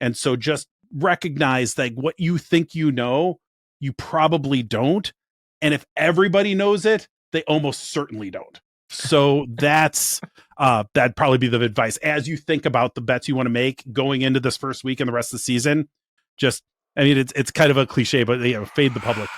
And so just recognize like what you think you know, you probably don't. And if everybody knows it, they almost certainly don't. So that'd probably be the advice as you think about the bets you want to make going into this first week and the rest of the season. Just, I mean, it's kind of a cliche, but fade the public.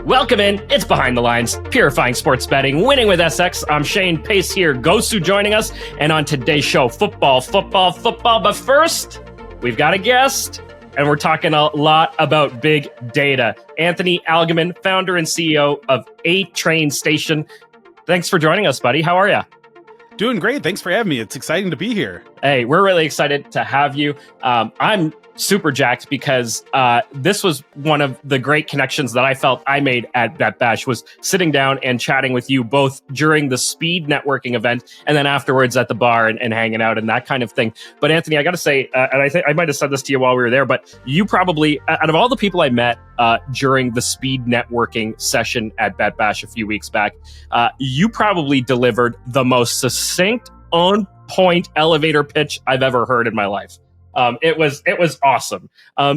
Welcome in. It's Behind the Lines, purifying sports betting, winning with SX. I'm Shane Pace here, Gosu joining us. And on today's show, football. But first, we've got a guest, and we're talking a lot about big data. Anthony Algmin, founder and CEO of A Train Station. Thanks for joining us, buddy. How are you? Doing great. Thanks for having me. It's exciting to be here. Hey, we're really excited to have you. I'm super jacked because this was one of the great connections that I felt I made at Bet Bash, was sitting down and chatting with you both during the speed networking event and then afterwards at the bar and hanging out and that kind of thing. But Anthony, I got to say, and I think I might have said this to you while we were there, but you probably, out of all the people I met during the speed networking session at Bet Bash a few weeks back, you probably delivered the most succinct, on-point elevator pitch I've ever heard in my life. It was awesome.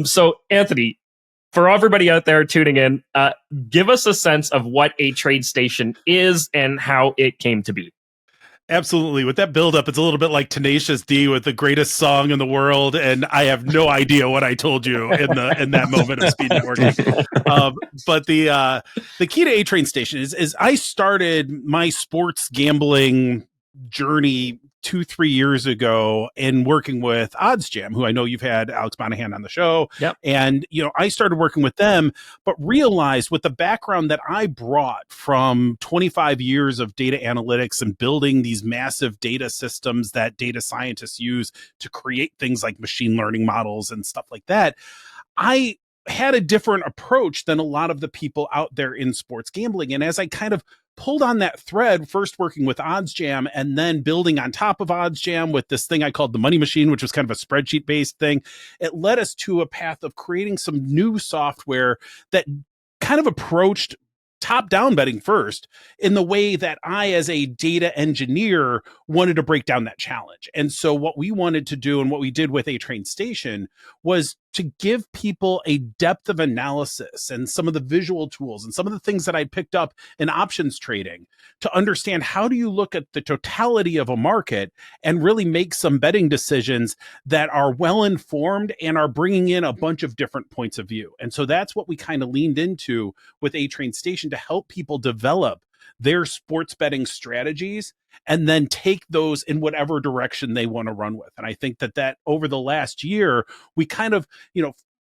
So Anthony, for everybody out there tuning in, give us a sense of what A Train Station is and how it came to be. Absolutely. With that buildup, it's a little bit like Tenacious D with the greatest song in the world, and I have no idea what I told you in that moment of speed networking. But the key to A Train Station is I started my sports gambling journey 2-3 years ago in working with OddsJam, who I know you've had Alex Monahan on the show. Yep. And, I started working with them, but realized with the background that I brought from 25 years of data analytics and building these massive data systems that data scientists use to create things like machine learning models and stuff like that, I had a different approach than a lot of the people out there in sports gambling. And as I kind of pulled on that thread, first working with OddsJam and then building on top of OddsJam with this thing I called the Money Machine, which was kind of a spreadsheet based thing, it led us to a path of creating some new software that kind of approached top-down betting first in the way that I, as a data engineer, wanted to break down that challenge. And so what we wanted to do and what we did with A Train Station was to give people a depth of analysis and some of the visual tools and some of the things that I picked up in options trading to understand how do you look at the totality of a market and really make some betting decisions that are well-informed and are bringing in a bunch of different points of view. And so that's what we kind of leaned into with A Train Station to help people develop their sports betting strategies and then take those in whatever direction they want to run with. And I think that over the last year, we kind of,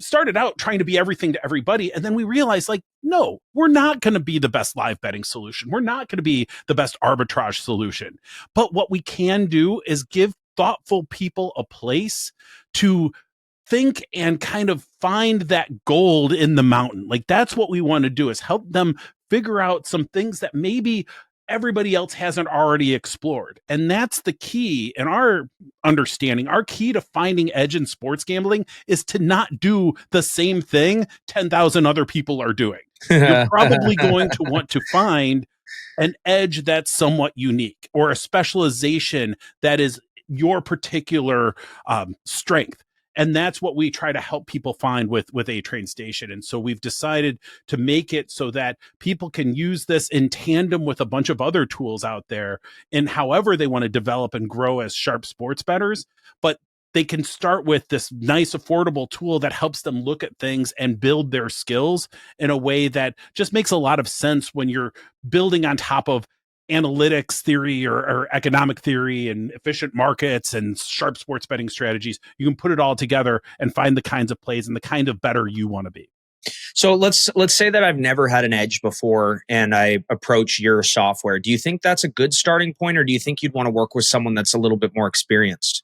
started out trying to be everything to everybody. And then we realized, like, no, we're not going to be the best live betting solution. We're not going to be the best arbitrage solution. But what we can do is give thoughtful people a place to think and kind of find that gold in the mountain. Like, that's what we want to do, is help them figure out some things that maybe everybody else hasn't already explored. And that's the key in our understanding. Our key to finding edge in sports gambling is to not do the same thing 10,000 other people are doing. You're probably going to want to find an edge that's somewhat unique or a specialization that is your particular strength. And that's what we try to help people find with A Train Station. And so we've decided to make it so that people can use this in tandem with a bunch of other tools out there in however they want to develop and grow as sharp sports bettors. But they can start with this nice, affordable tool that helps them look at things and build their skills in a way that just makes a lot of sense when you're building on top of analytics theory or economic theory and efficient markets and sharp sports betting strategies. You can put it all together and find the kinds of plays and the kind of bettor you want to be. So let's say that I've never had an edge before and I approach your software. Do you think that's a good starting point, or do you think you'd want to work with someone that's a little bit more experienced?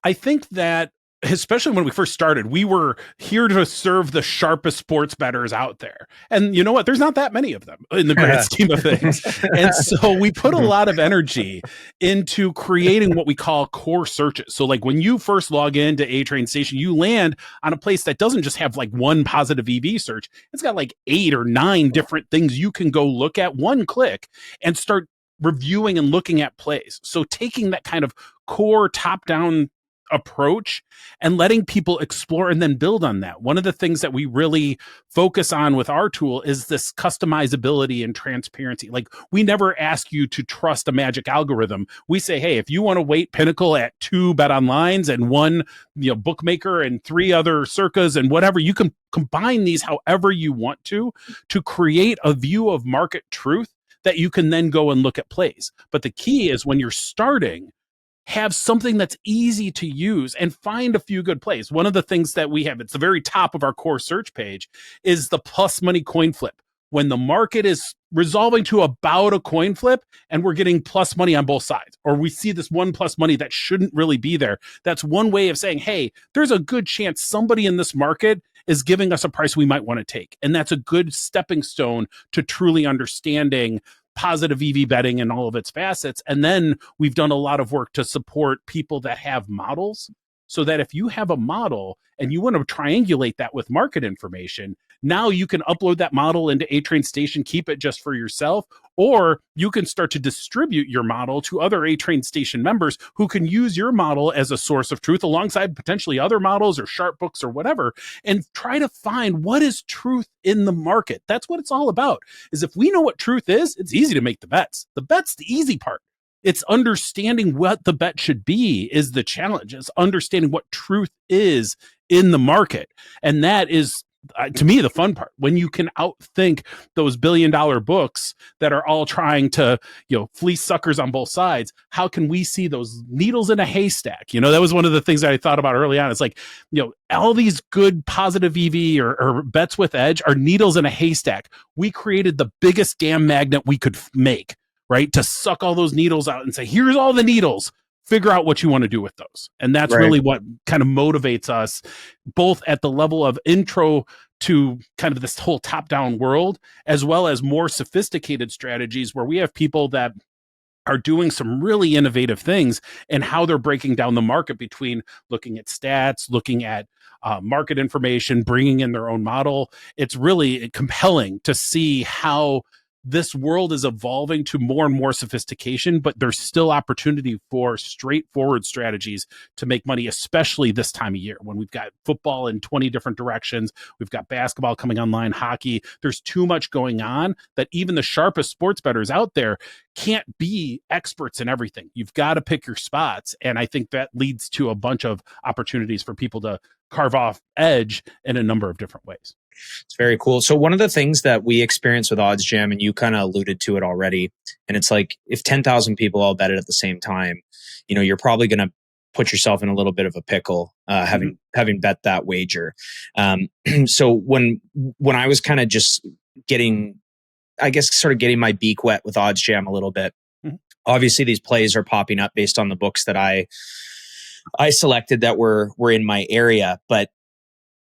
I think that especially when we first started, we were here to serve the sharpest sports bettors out there. And you know what? There's not that many of them in the grand scheme of things. And so we put a lot of energy into creating what we call core searches. So like when you first log into A Train Station, you land on a place that doesn't just have like one positive EV search. It's got like 8 or 9 different things you can go look at, one click, and start reviewing and looking at plays. So taking that kind of core top-down approach and letting people explore and then build on that. One of the things that we really focus on with our tool is this customizability and transparency. Like we never ask you to trust a magic algorithm. We say, hey, if you want to weight Pinnacle at 2 bet onlines and 1, bookmaker and 3 other circas and whatever, you can combine these however you want to create a view of market truth that you can then go and look at plays. But the key is when you're starting, have something that's easy to use and find a few good plays. One of the things that we have, it's the very top of our core search page, is the plus money coin flip. When the market is resolving to about a coin flip and we're getting plus money on both sides, or we see this one plus money that shouldn't really be there, that's one way of saying, hey, there's a good chance somebody in this market is giving us a price we might want to take. And that's a good stepping stone to truly understanding positive EV betting and all of its facets. And then we've done a lot of work to support people that have models, so that if you have a model and you want to triangulate that with market information, now you can upload that model into A Train Station, keep it just for yourself, or you can start to distribute your model to other A Train Station members who can use your model as a source of truth alongside potentially other models or sharp books or whatever, and try to find what is truth in the market. That's what it's all about. Is if we know what truth is, it's easy to make the bets. The bet's the easy part. It's understanding what the bet should be is the challenge. It's understanding what truth is in the market. And that is, to me, the fun part. When you can outthink those billion-dollar books that are all trying to, fleece suckers on both sides, how can we see those needles in a haystack? That was one of the things that I thought about early on. It's like, all these good positive EV or bets with edge are needles in a haystack. We created the biggest damn magnet we could make, right? To suck all those needles out and say, here's all the needles, figure out what you want to do with those. And that's Right. really what kind of motivates us, both at the level of intro to kind of this whole top-down world, as well as more sophisticated strategies where we have people that are doing some really innovative things and how they're breaking down the market between looking at stats, looking at market information, bringing in their own model. It's really compelling to see how this world is evolving to more and more sophistication, but there's still opportunity for straightforward strategies to make money, especially this time of year when we've got football in 20 different directions. We've got basketball coming online, hockey. There's too much going on that even the sharpest sports bettors out there can't be experts in everything. You've got to pick your spots. And I think that leads to a bunch of opportunities for people to carve off edge in a number of different ways. It's very cool. So one of the things that we experience with OddsJam, and you kind of alluded to it already, and it's like if 10,000 people all bet it at the same time, you're probably going to put yourself in a little bit of a pickle having bet that wager. So when I was kind of just getting my beak wet with OddsJam a little bit, obviously these plays are popping up based on the books that I selected that were in my area, but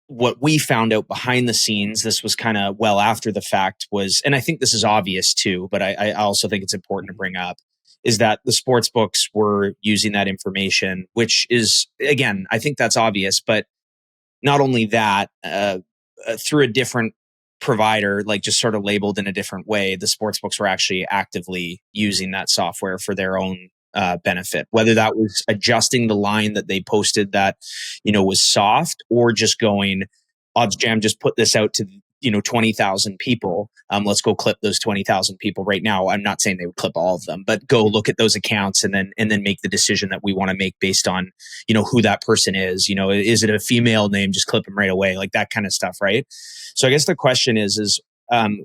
what we found out behind the scenes, this was kind of well after the fact, was, and I think this is obvious too, but I also think it's important to bring up, is that the sports books were using that information, which is, again, I think that's obvious, but not only that, through a different provider, like just sort of labeled in a different way, the sports books were actually actively using that software for their own benefit, whether that was adjusting the line that they posted that, was soft, or just going, OddsJam just put this out to, 20,000 people. Let's go clip those 20,000 people right now. I'm not saying they would clip all of them, but go look at those accounts and then make the decision that we want to make based on, who that person is. Is it a female name? Just clip them right away, like that kind of stuff, right? So I guess the question is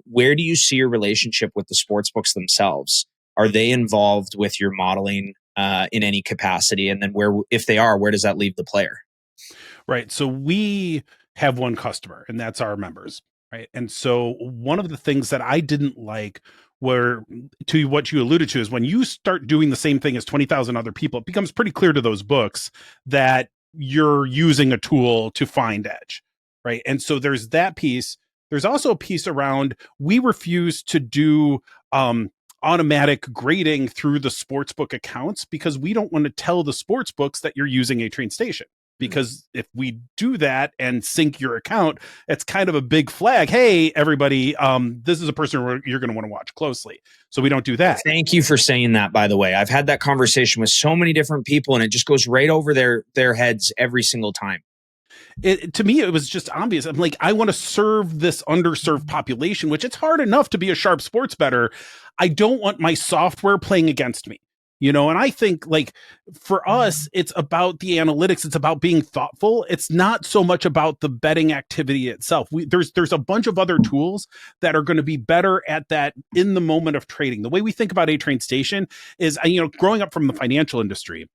where do you see your relationship with the sports books themselves? Are they involved with your modeling in any capacity? And then if they are, where does that leave the player? Right. So we have one customer, and that's our members. Right. And so one of the things that I didn't like were, to what you alluded to, is when you start doing the same thing as 20,000 other people, it becomes pretty clear to those books that you're using a tool to find edge, right? And so there's that piece. There's also a piece around, we refuse to do automatic grading through the sportsbook accounts because we don't want to tell the sportsbooks that you're using a train station. Because if we do that and sync your account, it's kind of a big flag. Hey, everybody, this is a person you're going to want to watch closely. So we don't do that. Thank you for saying that, by the way. I've had that conversation with so many different people, and it just goes right over their heads every single time. To me, it was just obvious. I'm like, I want to serve this underserved population, which it's hard enough to be a sharp sports bettor. I don't want my software playing against me. And I think, like, for us, it's about the analytics. It's about being thoughtful. It's not so much about the betting activity itself. There's a bunch of other tools that are going to be better at that in the moment of trading. The way we think about a train station is, growing up from the financial industry,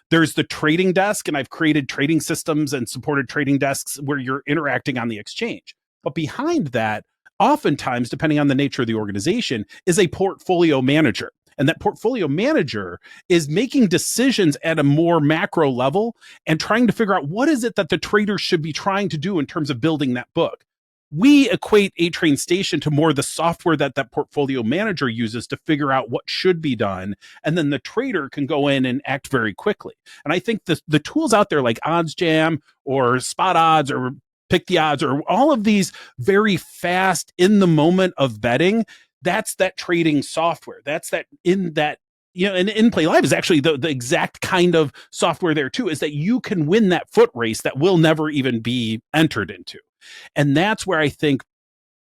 there's the trading desk, and I've created trading systems and supported trading desks where you're interacting on the exchange. But behind that, oftentimes, depending on the nature of the organization, is a portfolio manager. And that portfolio manager is making decisions at a more macro level and trying to figure out what is it that the traders should be trying to do in terms of building that book. We equate a train station to more the software that portfolio manager uses to figure out what should be done. And then the trader can go in and act very quickly. And I think the tools out there like OddsJam or Spot Odds or Pick the Odds or all of these very fast in the moment of betting, that's that trading software. That's that and inplayLIVE is actually the exact kind of software there too, is that you can win that foot race that will never even be entered into. And that's where I think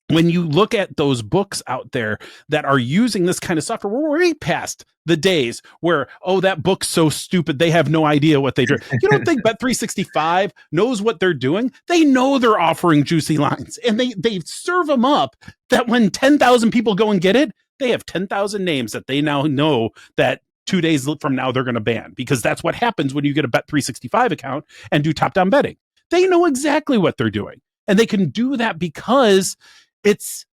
when you look at those books out there that are using this kind of software, we're way past the days where, that book's so stupid, they have no idea what they do. You don't think Bet365 knows what they're doing? They know they're offering juicy lines, and they serve them up that when 10,000 people go and get it, they have 10,000 names that they now know that 2 days from now they're going to ban, because that's what happens when you get a Bet365 account and do top-down betting. They know exactly what they're doing, and they can do that because it's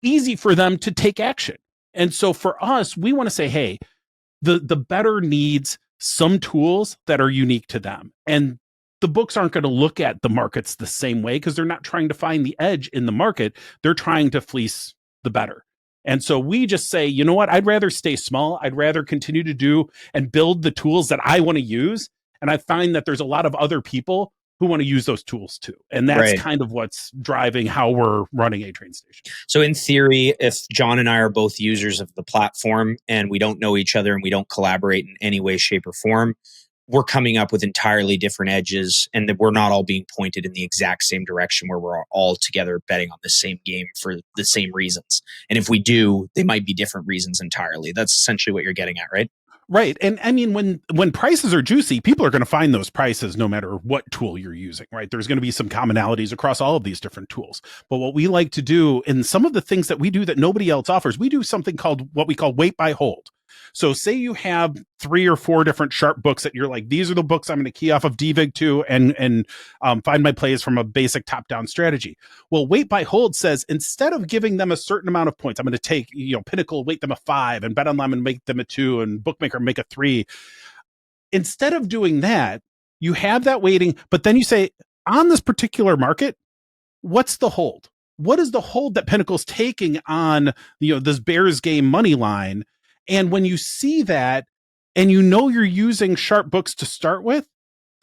easy for them to take action. And so for us, we want to say, hey, the bettor needs some tools that are unique to them. And the books aren't going to look at the markets the same way because they're not trying to find the edge in the market. They're trying to fleece the bettor. And so we just say, you know what? I'd rather stay small. I'd rather continue to do and build the tools that I want to use. And I find that there's a lot of other people who want to use those tools too. And that's kind of what's driving how we're running a train station. So in theory, if John and I are both users of the platform and we don't know each other and we don't collaborate in any way, shape, or form, we're coming up with entirely different edges, and that we're not all being pointed in the exact same direction where we're all together betting on the same game for the same reasons. And if we do, they might be different reasons entirely. That's essentially what you're getting at, right? Right. And I mean, when prices are juicy, people are going to find those prices no matter what tool you're using, right? There's going to be some commonalities across all of these different tools. But what we like to do, and some of the things that we do that nobody else offers, we do something called what we call wait by hold. So say you have 3 or 4 different sharp books that you're like, these are the books I'm going to key off of DVIG to and find my plays from a basic top-down strategy. Well, wait by hold says, instead of giving them a certain amount of points, I'm going to take, Pinnacle, weight them a 5, and BetOnline and make them a 2, and Bookmaker make a 3. Instead of doing that, you have that waiting, but then you say, on this particular market, what's the hold? What is the hold that Pinnacle's taking on, this Bears game money line? And when you see that, and you're using sharp books to start with,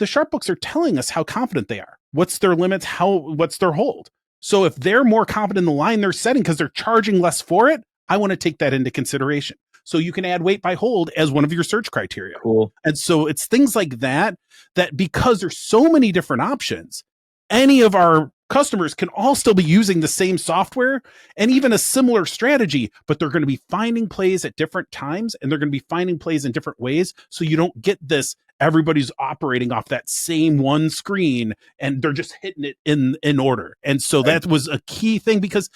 the sharp books are telling us how confident they are. What's their limits? What's their hold? So if they're more confident in the line they're setting because they're charging less for it, I want to take that into consideration. So you can add wait by hold as one of your search criteria. Cool. And so it's things like that because there's so many different options, any of our customers can all still be using the same software and even a similar strategy, but they're going to be finding plays at different times, and they're going to be finding plays in different ways. So you don't get this, everybody's operating off that same one screen and they're just hitting it in order. And so that was a key thing, because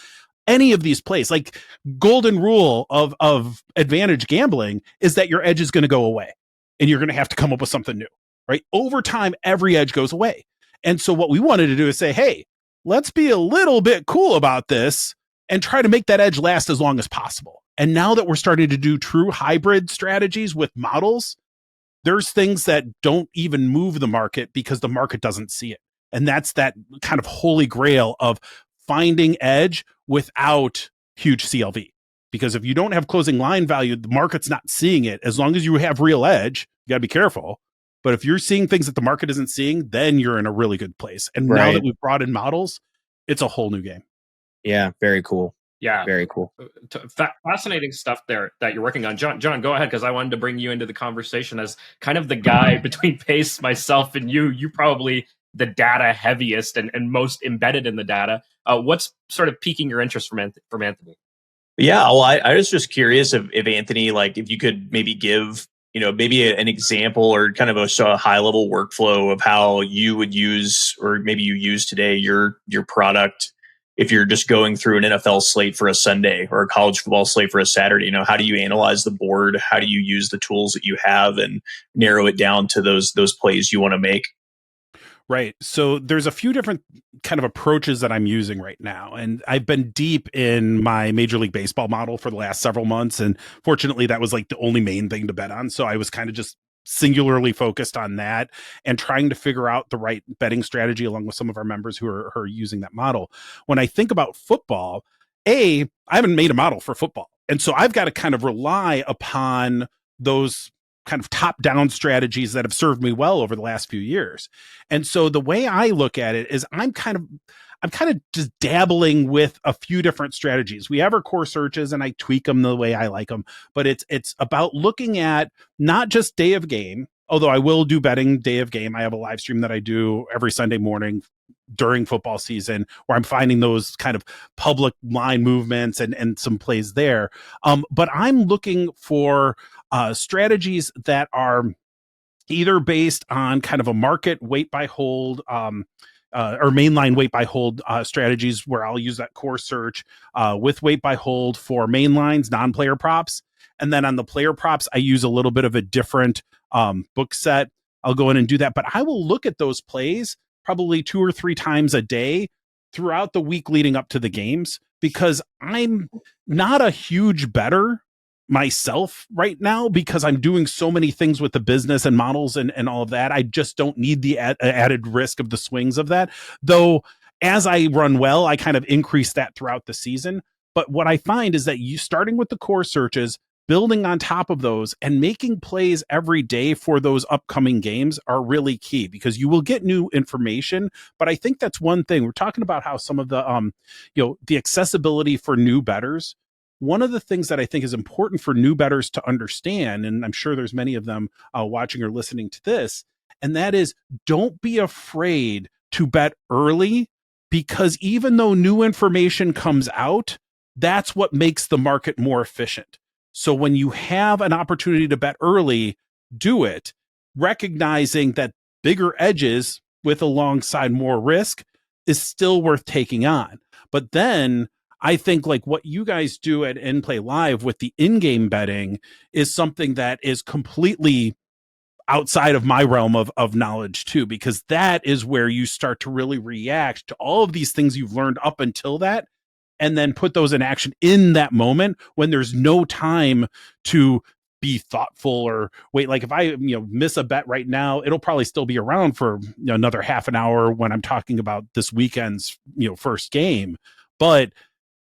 any of these plays, like golden rule of advantage gambling, is that your edge is going to go away and you're going to have to come up with something new, right? Over time, every edge goes away. And so what we wanted to do is say, hey, let's be a little bit cool about this and try to make that edge last as long as possible. And now that we're starting to do true hybrid strategies with models, there's things that don't even move the market because the market doesn't see it. And that's that kind of holy grail of finding edge without huge CLV. Because if you don't have closing line value, the market's not seeing it. As long as you have real edge, you got to be careful. But if you're seeing things that the market isn't seeing, then you're in a really good place. And now that we've brought in models, it's a whole new game. Yeah, very cool. Yeah, very cool. Fascinating stuff there that you're working on. John, go ahead, because I wanted to bring you into the conversation as kind of the guy between Pace, myself, and you. You probably the data heaviest and most embedded in the data. What's sort of piquing your interest from Anthony? Yeah, well, I was just curious if Anthony, like, if you could maybe give, maybe an example or kind of a high level workflow of how you would use, or maybe you use today your product if you're just going through an NFL slate for a Sunday or a college football slate for a Saturday. How do you analyze the board? How do you use the tools that you have and narrow it down to those plays you want to make? Right. So there's a few different kind of approaches that I'm using right now. And I've been deep in my Major League Baseball model for the last several months. And fortunately, that was like the only main thing to bet on. So I was kind of just singularly focused on that and trying to figure out the right betting strategy along with some of our members who are using that model. When I think about football, I haven't made a model for football. And so I've got to kind of rely upon those kind of top-down strategies that have served me well over the last few years. And so the way I look at it is I'm kind of just dabbling with a few different strategies. We have our core searches and I tweak them the way I like them, but it's about looking at not just day of game, although I will do betting day of game. I have a live stream that I do every Sunday morning during football season where I'm finding those kind of public line movements and some plays there. But I'm looking for strategies that are either based on kind of a market wait by hold or mainline wait by hold strategies where I'll use that core search with wait by hold for main lines, non-player props. And then on the player props, I use a little bit of a different book set. I'll go in and do that. But I will look at those plays probably 2 or 3 times a day throughout the week leading up to the games, because I'm not a huge bettor myself right now because I'm doing so many things with the business and models and all of that. I just don't need the added risk of the swings of that. Though as I run well, I kind of increase that throughout the season. But what I find is that you starting with the core searches, building on top of those and making plays every day for those upcoming games are really key because you will get new information. But I think that's one thing. We're talking about how some of the, the accessibility for new bettors. One of the things that I think is important for new bettors to understand, and I'm sure there's many of them watching or listening to this, and that is don't be afraid to bet early, because even though new information comes out, that's what makes the market more efficient. So when you have an opportunity to bet early, do it, recognizing that bigger edges with alongside more risk is still worth taking on. But then I think like what you guys do at inplayLIVE with the in-game betting is something that is completely outside of my realm of knowledge too, because that is where you start to really react to all of these things you've learned up until that, and then put those in action in that moment when there's no time to be thoughtful or wait. Like if I miss a bet right now, it'll probably still be around for another half an hour when I'm talking about this weekend's first game, but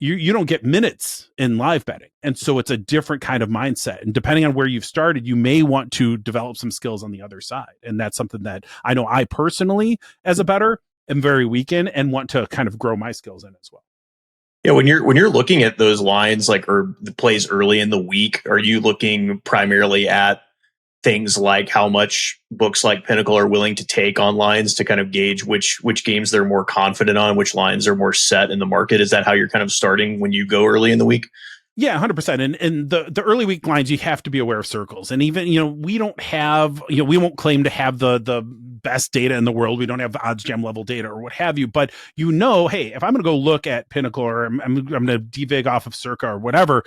you don't get minutes in live betting. And so it's a different kind of mindset. And depending on where you've started, you may want to develop some skills on the other side. And that's something that I know I personally, as a bettor, am very weak in and want to kind of grow my skills in as well. Yeah, when you're looking at those lines, like, or the plays early in the week, are you looking primarily at things like how much books like Pinnacle are willing to take on lines to kind of gauge which games they're more confident on, which lines are more set in the market? Is that how you're kind of starting when you go early in the week? Yeah, 100%. And the early week lines, you have to be aware of circles. And even, we don't have, we won't claim to have the best data in the world. We don't have the OddsJam level data or what have you. But hey, if I'm going to go look at Pinnacle or I'm going to devig off of Circa or whatever,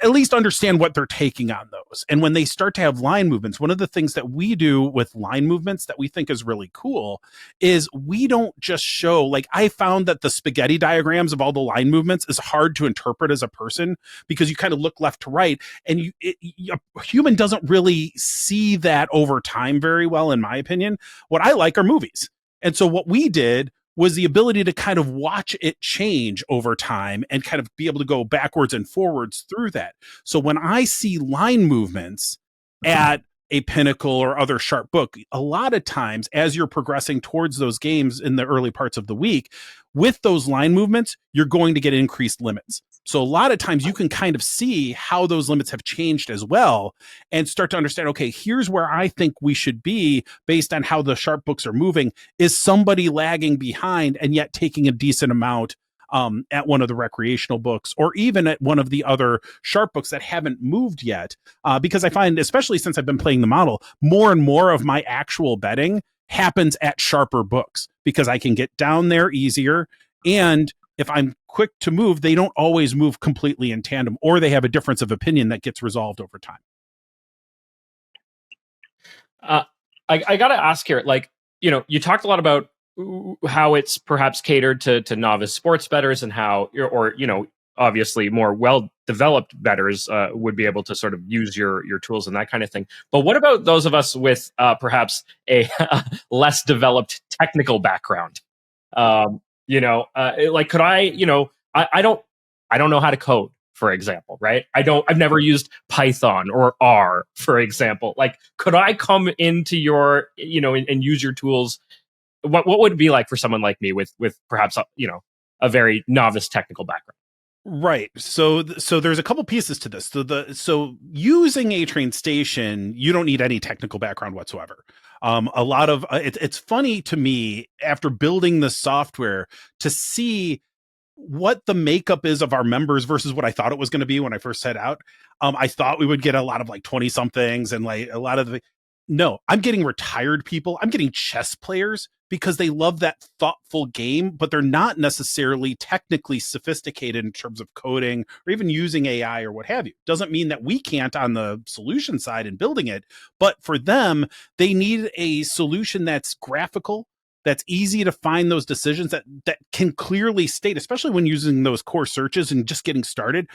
at least understand what they're taking on those. And when they start to have line movements, one of the things that we do with line movements that we think is really cool is we don't just show, like, I found that the spaghetti diagrams of all the line movements is hard to interpret as a person because you kind of look left to right, and a human doesn't really see that over time very well, in my opinion. What I like are movies. And so what we did was the ability to kind of watch it change over time and kind of be able to go backwards and forwards through that. So when I see line movements at a Pinnacle or other sharp book, a lot of times as you're progressing towards those games in the early parts of the week, with those line movements, you're going to get increased limits. So a lot of times you can kind of see how those limits have changed as well and start to understand, okay, here's where I think we should be based on how the sharp books are moving. Is somebody lagging behind and yet taking a decent amount at one of the recreational books or even at one of the other sharp books that haven't moved yet? Because I find, especially since I've been playing the model, more and more of my actual betting happens at sharper books because I can get down there easier. And if I'm quick to move, they don't always move completely in tandem, or they have a difference of opinion that gets resolved over time. I got to ask here, like, you talked a lot about how it's perhaps catered to novice sports bettors and how, obviously more well-developed bettors would be able to sort of use your tools and that kind of thing. But what about those of us with perhaps a less developed technical background? Like, could I don't know how to code, for example, right? I've never used Python or R, for example. Like, could I come into your, and use your tools? What would it be like for someone like me with perhaps, a very novice technical background? Right. So there's a couple pieces to this. So using A Train Station, you don't need any technical background whatsoever. A lot of it's funny to me after building the software to see what the makeup is of our members versus what I thought it was going to be when I first set out. I thought we would get a lot of like 20 somethings and like a lot of the, no, I'm getting retired people. I'm getting chess players because they love that thoughtful game, but they're not necessarily technically sophisticated in terms of coding or even using AI or what have you. Doesn't mean that we can't on the solution side in building it, but for them, they need a solution that's graphical, that's easy to find those decisions that can clearly state, especially when using those core searches and just getting started,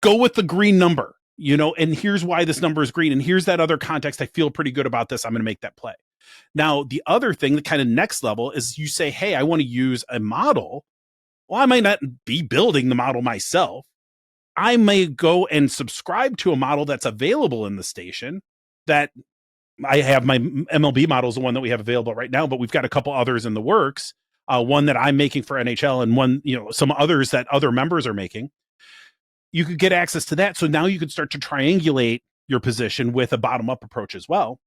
go with the green number, and here's why this number is green. And here's that other context. I feel pretty good about this. I'm going to make that play. Now, the other thing, the kind of next level is you say, hey, I want to use a model. Well, I might not be building the model myself. I may go and subscribe to a model that's available in the station. That I have my MLB model is the one that we have available right now, but we've got a couple others in the works. One that I'm making for NHL and one, some others that other members are making. You could get access to that. So now you could start to triangulate your position with a bottom-up approach as well.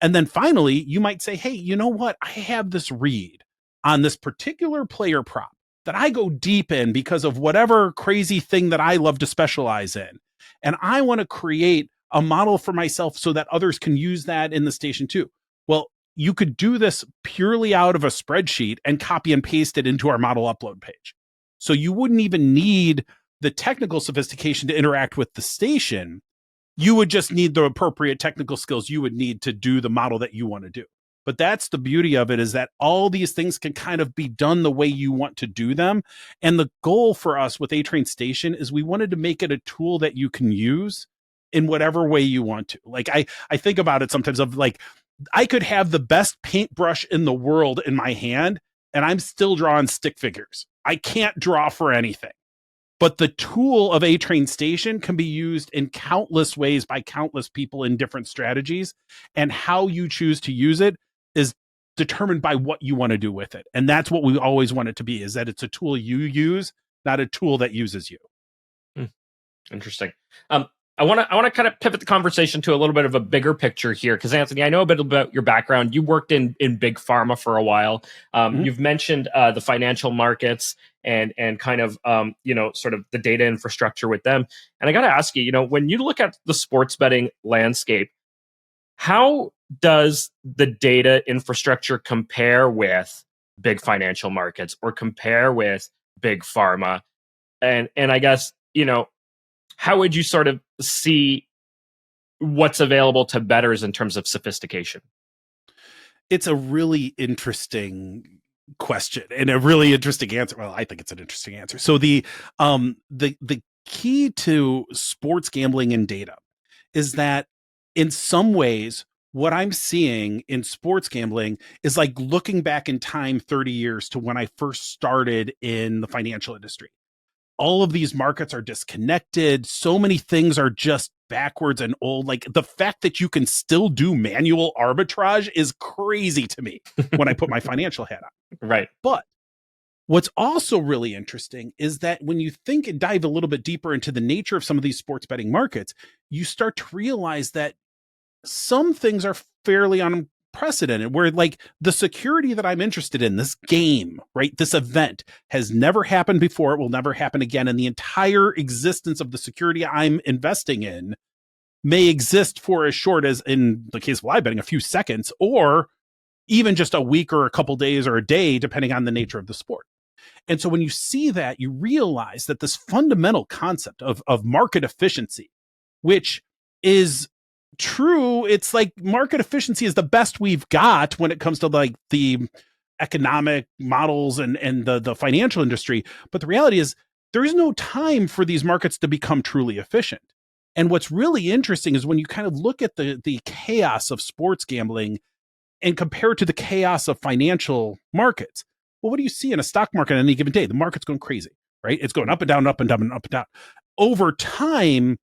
And then finally, you might say, hey, you know what? I have this read on this particular player prop that I go deep in because of whatever crazy thing that I love to specialize in. And I want to create a model for myself so that others can use that in the station too. Well, you could do this purely out of a spreadsheet and copy and paste it into our model upload page. So you wouldn't even need the technical sophistication to interact with the station. You would just need the appropriate technical skills you would need to do the model that you want to do. But that's the beauty of it, is that all these things can kind of be done the way you want to do them. And the goal for us with A Train Station is we wanted to make it a tool that you can use in whatever way you want to. Like I think about it sometimes of like, I could have the best paintbrush in the world in my hand and I'm still drawing stick figures. I can't draw for anything. But the tool of A Train Station can be used in countless ways by countless people in different strategies. And how you choose to use it is determined by what you want to do with it. And that's what we always want it to be, is that it's a tool you use, not a tool that uses you. Interesting. I want to kind of pivot the conversation to a little bit of a bigger picture here, because Anthony, I know a bit about your background. You worked in big pharma for a while. You've mentioned the financial markets and kind of sort of the data infrastructure with them. And I got to ask you, when you look at the sports betting landscape, how does the data infrastructure compare with big financial markets or compare with big pharma? And I guess how would you sort of see what's available to bettors in terms of sophistication? It's a really interesting question and a really interesting answer. Well, I think it's an interesting answer. So the key to sports gambling and data is that in some ways, what I'm seeing in sports gambling is like looking back in time 30 years to when I first started in the financial industry. All of these markets are disconnected. So many things are just backwards and old. Like the fact that you can still do manual arbitrage is crazy to me when I put my financial hat on. Right. But what's also really interesting is that when you think and dive a little bit deeper into the nature of some of these sports betting markets, you start to realize that some things are fairly unprecedented, where like the security that I'm interested in, this game, right? This event has never happened before. It will never happen again. And the entire existence of the security I'm investing in may exist for as short as, in the case of live betting, a few seconds, or even just a week or a couple days or a day, depending on the nature of the sport. And so when you see that, you realize that this fundamental concept of market efficiency, which is true, it's like market efficiency is the best we've got when it comes to like the economic models and the financial industry. But the reality is there is no time for these markets to become truly efficient. And what's really interesting is when you kind of look at the chaos of sports gambling and compare it to the chaos of financial markets. Well, what do you see in a stock market on any given day? The market's going crazy, right? It's going up and down, up and down, and up and down. Over time,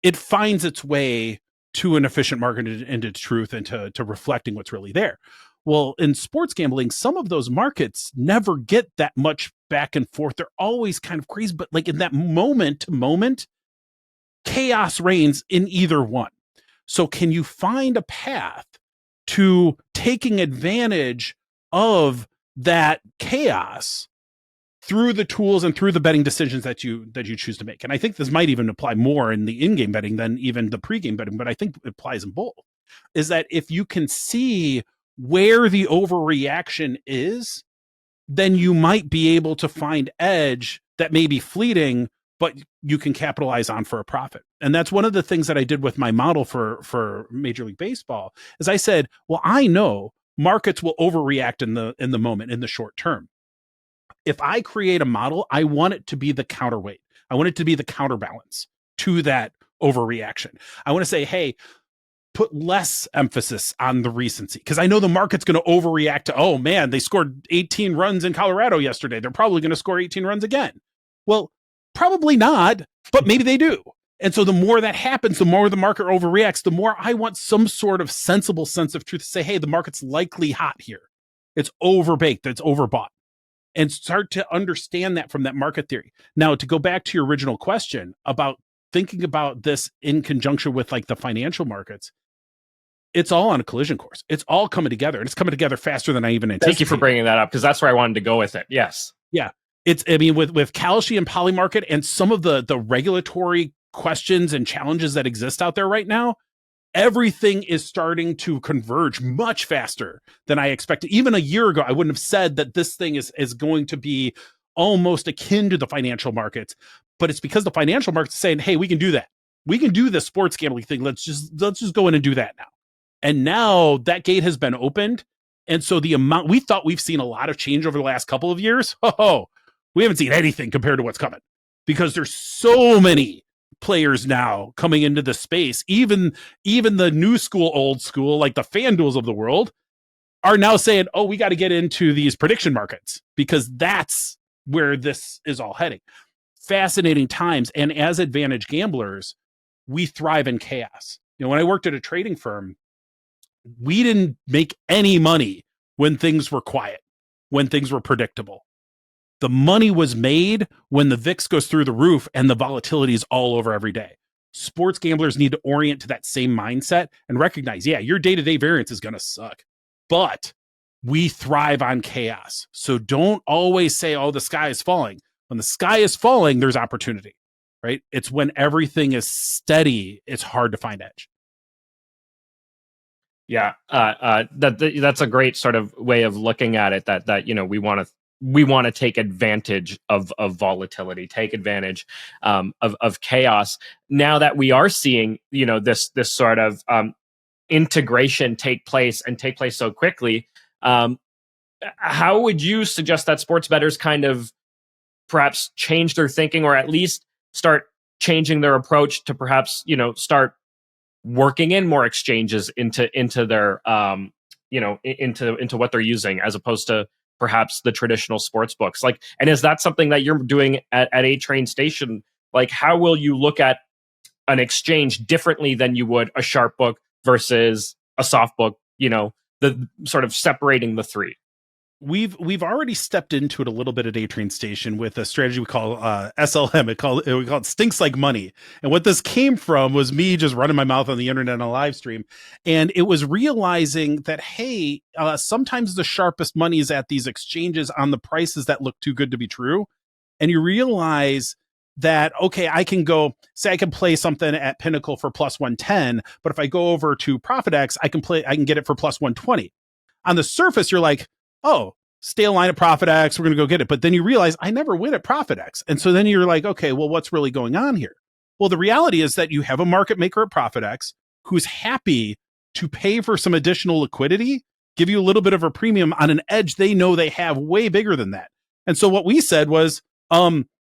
it finds its way to an efficient market and to truth and to reflecting what's really there. Well, in sports gambling, some of those markets never get that much back and forth. They're always kind of crazy, but like in that moment to moment, chaos reigns in either one. So can you find a path to taking advantage of that chaos through the tools and through the betting decisions that you choose to make? And I think this might even apply more in the in-game betting than even the pre-game betting, but I think it applies in both. Is that if you can see where the overreaction is, then you might be able to find edge that may be fleeting, but you can capitalize on for a profit. And that's one of the things that I did with my model for Major League Baseball, is I said, well, I know markets will overreact in the moment, in the short term. If I create a model, I want it to be the counterweight. I want it to be the counterbalance to that overreaction. I want to say, hey, put less emphasis on the recency, because I know the market's going to overreact to, oh man, they scored 18 runs in Colorado yesterday. They're probably going to score 18 runs again. Well, probably not, but maybe they do. And so the more that happens, the more the market overreacts, the more I want some sort of sensible sense of truth to say, hey, the market's likely hot here. It's overbaked. It's overbought. And start to understand that from that market theory. Now, to go back to your original question about thinking about this in conjunction with like the financial markets, it's all on a collision course. It's all coming together, and it's coming together faster than I even anticipated. Thank you for bringing that up, because that's where I wanted to go with it. Yes. Yeah. I mean, with Kalshi and Polymarket and some of the regulatory questions and challenges that exist out there right now, everything is starting to converge much faster than I expected. Even a year ago, I wouldn't have said that this thing is going to be almost akin to the financial markets, but it's because the financial markets are saying, hey, we can do that. We can do this sports gambling thing. Let's just go in and do that now. And now that gate has been opened. And so the amount, we thought we've seen a lot of change over the last couple of years. Oh, we haven't seen anything compared to what's coming, because there's so many players now coming into the space. Even the new school, old school, like the FanDuels of the world, are now saying, oh, we got to get into these prediction markets, because that's where this is all heading. Fascinating times. And as advantage gamblers, we thrive in chaos. You know, when I worked at a trading firm, we didn't make any money when things were quiet, when things were predictable. The money was made when the VIX goes through the roof and the volatility is all over every day. Sports gamblers need to orient to that same mindset and recognize, yeah, your day-to-day variance is going to suck, but we thrive on chaos. So don't always say, oh, the sky is falling. When the sky is falling, there's opportunity, right? It's when everything is steady, it's hard to find edge. Yeah, that's a great sort of way of looking at it. That we want to we want to take advantage of volatility, take advantage of chaos. Now that we are seeing, this sort of integration take place so quickly, how would you suggest that sports bettors kind of perhaps change their thinking, or at least start changing their approach to perhaps, start working in more exchanges into their into what they're using, as opposed to perhaps the traditional sports books? Like, and is that something that you're doing at A Train Station? Like, how will you look at an exchange differently than you would a sharp book versus a soft book? The sort of separating the three. We've already stepped into it a little bit at A Train Station with a strategy we call SLM. We call it stinks like money. And what this came from was me just running my mouth on the internet on a live stream, and it was realizing that, hey, sometimes the sharpest money is at these exchanges on the prices that look too good to be true, and you realize that, okay, I can play something at Pinnacle for plus 110, but if I go over to ProfitX, I can get it for plus 120. On the surface, you're like, oh, stay aligned at ProfitX, we're going to go get it. But then you realize I never win at ProfitX. And so then you're like, okay, well, what's really going on here? Well, the reality is that you have a market maker at ProfitX who's happy to pay for some additional liquidity, give you a little bit of a premium on an edge they know they have way bigger than that. And so what we said was,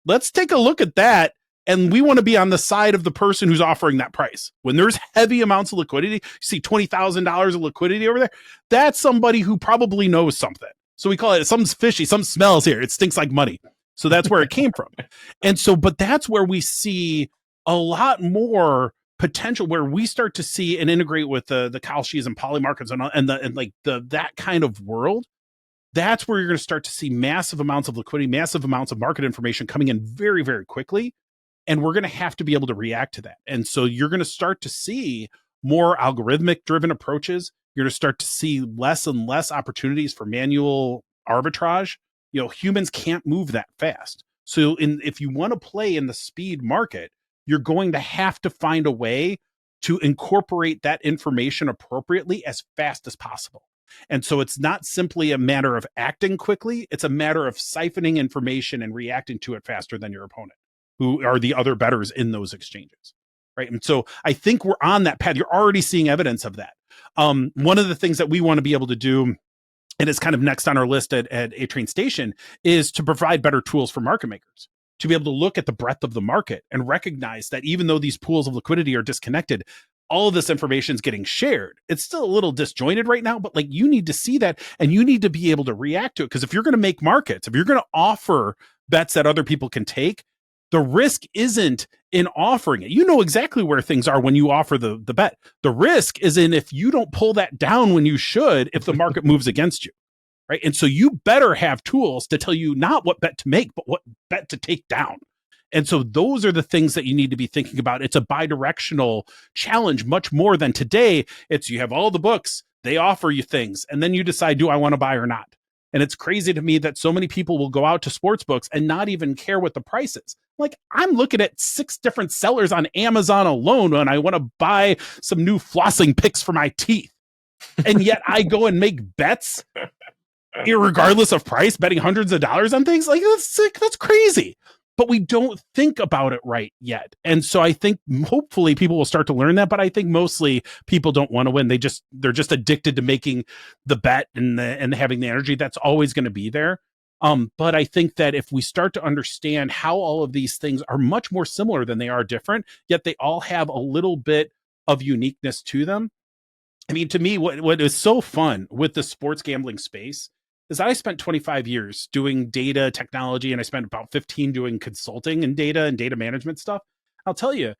let's take a look at that. And we want to be on the side of the person who's offering that price. When there's heavy amounts of liquidity, you see $20,000 of liquidity over there, that's somebody who probably knows something. So we call it, something's fishy, something smells here. It stinks like money. So that's where it came from. And so, but that's where we see a lot more potential, where we start to see and integrate with the Kalshis and Polymarkets and that kind of world. That's where you're going to start to see massive amounts of liquidity, massive amounts of market information coming in very, very quickly. And we're going to have to be able to react to that. And so you're going to start to see more algorithmic driven approaches. You're going to start to see less and less opportunities for manual arbitrage. Humans can't move that fast. So if you want to play in the speed market, you're going to have to find a way to incorporate that information appropriately as fast as possible. And so it's not simply a matter of acting quickly. It's a matter of siphoning information and reacting to it faster than your opponent, who are the other bettors in those exchanges, right? And so I think we're on that path. You're already seeing evidence of that. One of the things that we want to be able to do, and it's kind of next on our list at A Train Station, is to provide better tools for market makers to be able to look at the breadth of the market and recognize that even though these pools of liquidity are disconnected, all of this information is getting shared. It's still a little disjointed right now, but like, you need to see that and you need to be able to react to it. Because if you're going to make markets, if you're going to offer bets that other people can take, the risk isn't in offering it. You know exactly where things are when you offer the bet. The risk is in if you don't pull that down when you should, if the market moves against you, right? And so you better have tools to tell you not what bet to make, but what bet to take down. And so those are the things that you need to be thinking about. It's a bidirectional challenge, much more than today. It's you have all the books, they offer you things, and then you decide, do I want to buy or not? And it's crazy to me that so many people will go out to sports books and not even care what the price is. Like, I'm looking at 6 different sellers on Amazon alone when I want to buy some new flossing picks for my teeth. And yet I go and make bets irregardless of price, betting hundreds of dollars on things. Like, that's sick. That's crazy. But we don't think about it right yet. And so I think hopefully people will start to learn that. But I think mostly people don't want to win. They're just addicted to making the bet and having the energy that's always going to be there. But I think that if we start to understand how all of these things are much more similar than they are different, yet they all have a little bit of uniqueness to them. I mean, to me, what is so fun with the sports gambling space is I spent 25 years doing data technology, and I spent about 15 doing consulting and data management stuff. I'll tell you,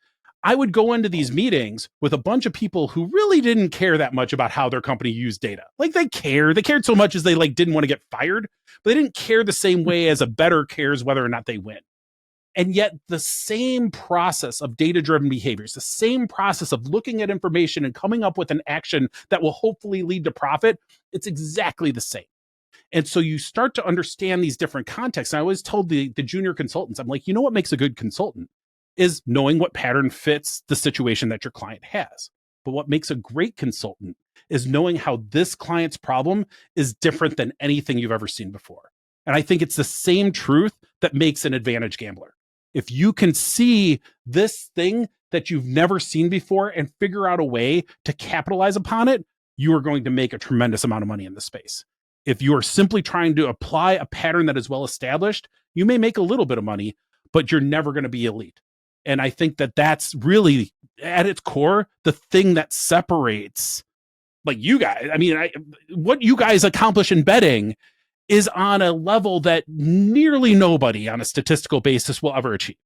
I would go into these meetings with a bunch of people who really didn't care that much about how their company used data. Like, they cared so much as they didn't want to get fired, but they didn't care the same way as a bettor cares whether or not they win. And yet the same process of data-driven behaviors, the same process of looking at information and coming up with an action that will hopefully lead to profit, it's exactly the same. And so you start to understand these different contexts. And I always told the junior consultants, I'm like, you know what makes a good consultant is knowing what pattern fits the situation that your client has. But what makes a great consultant is knowing how this client's problem is different than anything you've ever seen before. And I think it's the same truth that makes an advantage gambler. If you can see this thing that you've never seen before and figure out a way to capitalize upon it, you are going to make a tremendous amount of money in this space. If you are simply trying to apply a pattern that is well established, you may make a little bit of money, but you're never going to be elite. And I think that that's really, at its core, the thing that separates, like, you guys. I mean, what you guys accomplish in betting is on a level that nearly nobody on a statistical basis will ever achieve.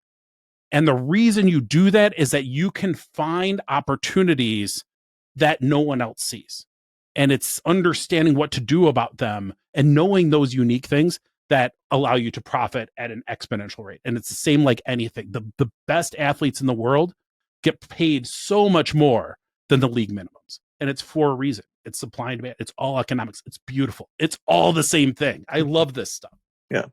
And the reason you do that is that you can find opportunities that no one else sees. And it's understanding what to do about them and knowing those unique things that allow you to profit at an exponential rate. And it's the same like anything. The best athletes in the world get paid so much more than the league minimums. And it's for a reason. It's supply and demand. It's all economics. It's beautiful. It's all the same thing. I love this stuff. Yeah.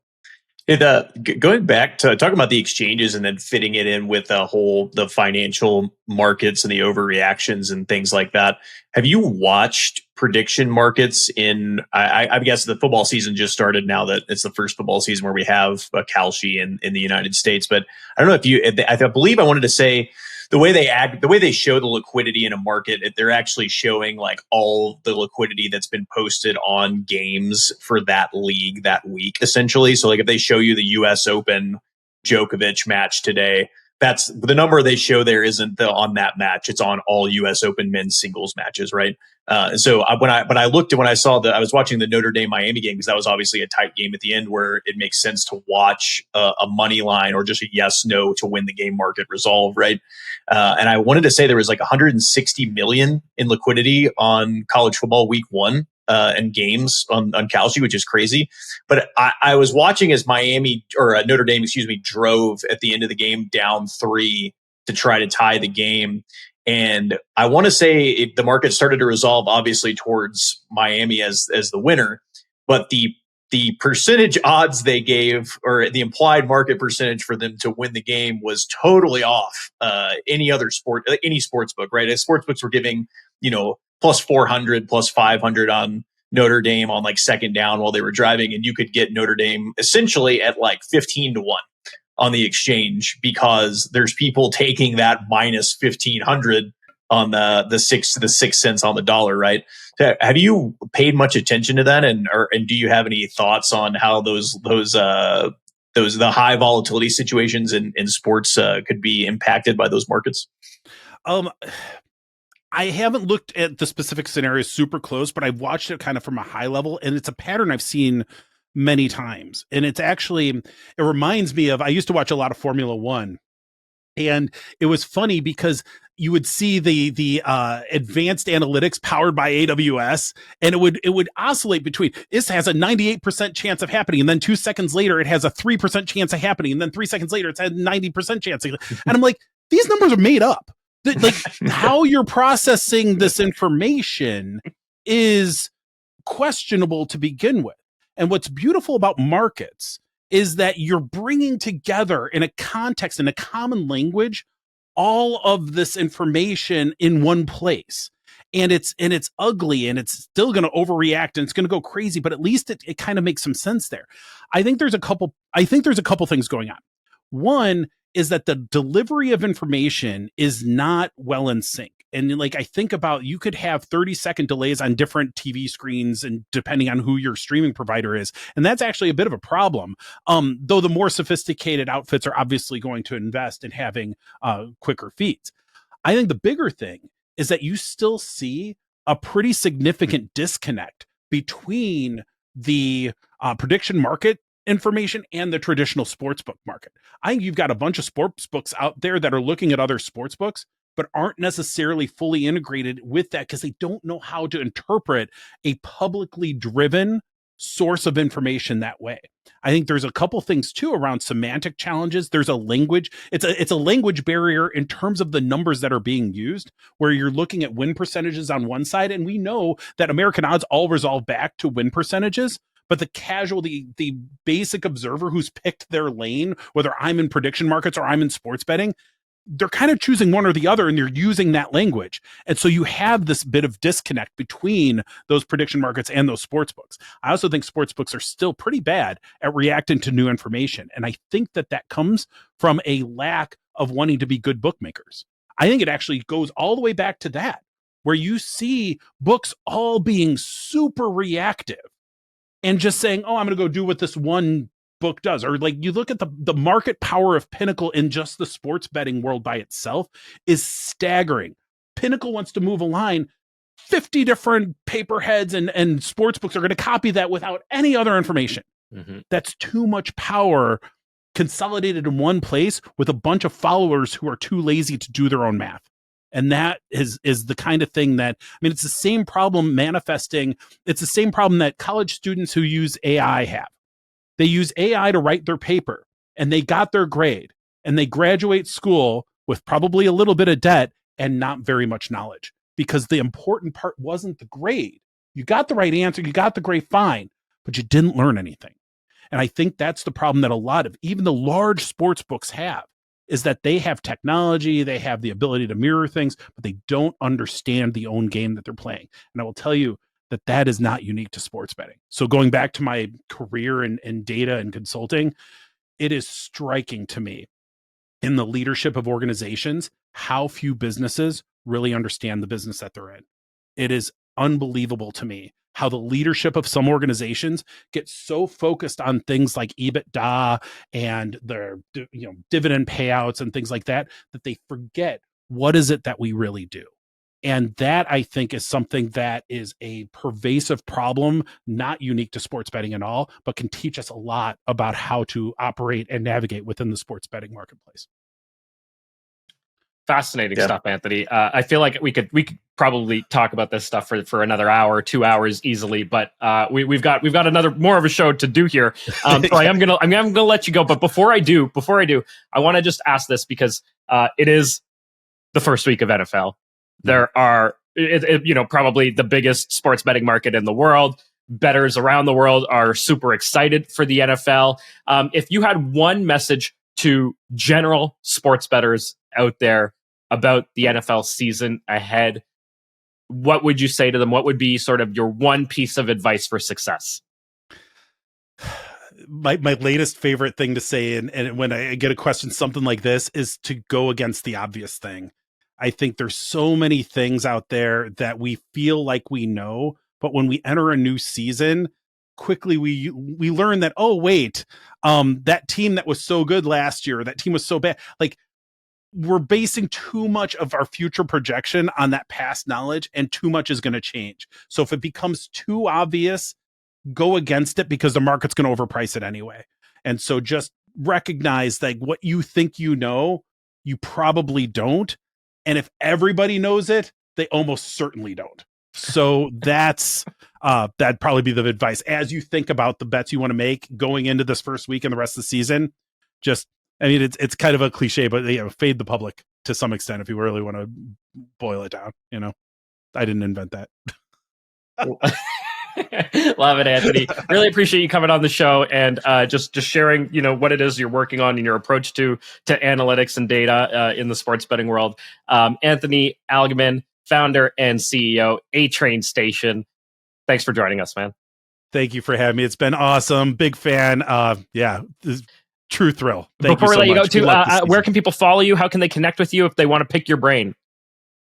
Going back to talking about the exchanges and then fitting it in with the financial markets and the overreactions and things like that. Have you watched prediction markets I guess the football season just started now that it's the first football season where we have a Kalshi in the United States. But I don't know I believe I wanted to say the way they show the liquidity in a market, they're actually showing like all the liquidity that's been posted on games for that league that week, essentially. So like if they show you the US Open Djokovic match today, that's the number they show there isn't on that match. It's on all US Open men's singles matches, right? So when I was watching the Notre Dame Miami game, because that was obviously a tight game at the end where it makes sense to watch a money line or just a yes no to win the game market resolve, right? And I wanted to say there was like 160 million in liquidity on college football week 1 and games on Kalshi, which is crazy. But I was watching as Notre Dame, drove at the end of the game down 3 to try to tie the game. And I want to say the market started to resolve obviously towards Miami as the winner, but the percentage odds they gave, or the implied market percentage for them to win the game, was totally off any sports book, right? As sports books were giving, plus 400, plus 500 on Notre Dame on like second down while they were driving, and you could get Notre Dame essentially at like 15-1 on the exchange because there's people taking that minus 1,500 on the 6 cents on the dollar, right? Have you paid much attention to that, and do you have any thoughts on how the high volatility situations in sports could be impacted by those markets? I haven't looked at the specific scenarios super close, but I've watched it kind of from a high level, and it's a pattern I've seen many times. And it reminds me of, I used to watch a lot of Formula One, and it was funny because you would see the advanced analytics powered by AWS, and it would oscillate between, this has a 98% chance of happening, and then 2 seconds later it has a 3% chance of happening, and then 3 seconds later it's had 90% chance. And I'm like, these numbers are made up. Like, how you're processing this information is questionable to begin with. And what's beautiful about markets is that you're bringing together in a context, in a common language, all of this information in one place. And it's ugly, and it's still going to overreact, and it's going to go crazy, but at least it kind of makes some sense there. I think there's a couple things going on. One is that the delivery of information is not well in sync. And like, I think about, you could have 30-second delays on different TV screens, and depending on who your streaming provider is. And that's actually a bit of a problem. Though the more sophisticated outfits are obviously going to invest in having quicker feeds. I think the bigger thing is that you still see a pretty significant disconnect between the prediction market information and the traditional sportsbook market. I think you've got a bunch of sports books out there that are looking at other sports books, but aren't necessarily fully integrated with that because they don't know how to interpret a publicly driven source of information that way. I think there's a couple things too around semantic challenges. There's a language, it's a language barrier in terms of the numbers that are being used, where you're looking at win percentages on one side, and we know that American odds all resolve back to win percentages. But the basic observer who's picked their lane, whether I'm in prediction markets or I'm in sports betting, they're kind of choosing one or the other, and they're using that language. And so you have this bit of disconnect between those prediction markets and those sports books. I also think sports books are still pretty bad at reacting to new information. And I think that comes from a lack of wanting to be good bookmakers. I think it actually goes all the way back to that, where you see books all being super reactive and just saying, oh, I'm going to go do what this one book does. Or like you look at the market power of Pinnacle in just the sports betting world by itself is staggering. Pinnacle wants to move a line. 50 different paperheads and sports books are going to copy that without any other information. Mm-hmm. That's too much power consolidated in one place with a bunch of followers who are too lazy to do their own math. And that is the kind of thing that, I mean, it's the same problem manifesting. It's the same problem that college students who use AI have. They use AI to write their paper, and they got their grade, and they graduate school with probably a little bit of debt and not very much knowledge, because the important part wasn't the grade. You got the right answer, you got the grade, fine, but you didn't learn anything. And I think that's the problem that a lot of even the large sports books have, is that they have technology, they have the ability to mirror things, but they don't understand the own game that they're playing. And I will tell you, that is not unique to sports betting. So going back to my career in data and consulting, it is striking to me in the leadership of organizations how few businesses really understand the business that they're in. It is unbelievable to me how the leadership of some organizations get so focused on things like EBITDA and their dividend payouts and things like that they forget what is it that we really do. And that, I think, is something that is a pervasive problem, not unique to sports betting at all, but can teach us a lot about how to operate and navigate within the sports betting marketplace. Fascinating stuff, Anthony. I feel like we could probably talk about this stuff for another hour, 2 hours easily, but we've got another more of a show to do here. So I'm gonna let you go. But before I do, I want to just ask this, because it is the first week of NFL. There are, probably the biggest sports betting market in the world. Bettors around the world are super excited for the NFL. If you had one message to general sports bettors out there about the NFL season ahead, what would you say to them? What would be sort of your one piece of advice for success? My latest favorite thing to say, and when I get a question something like this, is to go against the obvious thing. I think there's so many things out there that we feel like we know, but when we enter a new season, quickly we learn that, oh wait, that team that was so good last year, that team was so bad. Like, we're basing too much of our future projection on that past knowledge, and too much is going to change. So if it becomes too obvious, go against it, because the market's going to overprice it anyway. And so just recognize that what you think you know, you probably don't. And if everybody knows it, they almost certainly don't. So that'd probably be the advice as you think about the bets you want to make going into this first week and the rest of the season. It's kind of a cliche, but fade the public to some extent if you really want to boil it down. I didn't invent that. Love it, Anthony. Really appreciate you coming on the show and just sharing, what it is you're working on in your approach to analytics and data in the sports betting world. Anthony Algmin, founder and CEO, A-Train Station. Thanks for joining us, man. Thank you for having me. It's been awesome. Big fan. True thrill. Thank Before you so we let much. you go, where can people follow you? How can they connect with you if they want to pick your brain?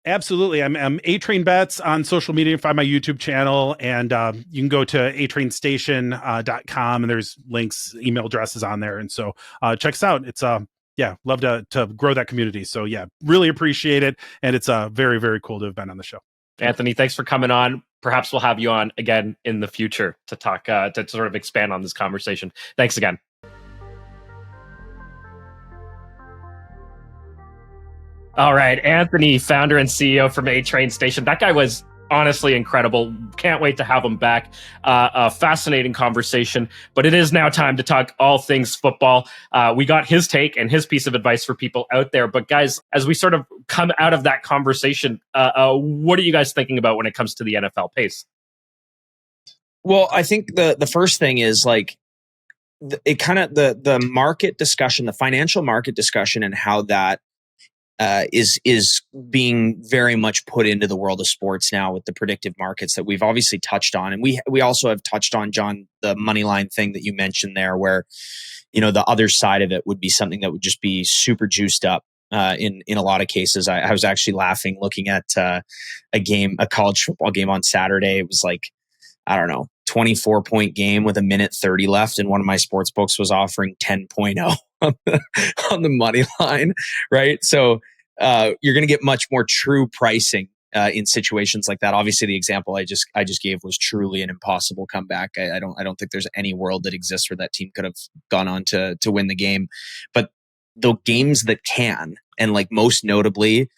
Absolutely. I'm A-Train Bets on social media. Find my YouTube channel, and you can go to atrainstation.com, and there's links, email addresses on there. And so check us out. It's love to grow that community. So really appreciate it. And it's very, very cool to have been on the show. Anthony, thanks for coming on. Perhaps we'll have you on again in the future to talk, to sort of expand on this conversation. Thanks again. All right, Anthony, founder and CEO from A-Train Station. That guy was honestly incredible. Can't wait to have him back. A fascinating conversation, but it is now time to talk all things football. We got his take and his piece of advice for people out there. But guys, as we sort of come out of that conversation, what are you guys thinking about when it comes to the NFL pace? Well, I think the first thing is like the market discussion, the financial market discussion, and how that is being very much put into the world of sports now with the predictive markets that we've obviously touched on, and we also have touched on, John, the money line thing that you mentioned there, where the other side of it would be something that would just be super juiced up. In a lot of cases, I was actually laughing looking at a college football game on Saturday. It was like, I don't know, 24-point game with 1:30 left, and one of my sports books was offering 10.0 on the money line, right? So you're going to get much more true pricing in situations like that. Obviously, the example I just gave was truly an impossible comeback. I don't think there's any world that exists where that team could have gone on to win the game. But the games that can, and like most notably,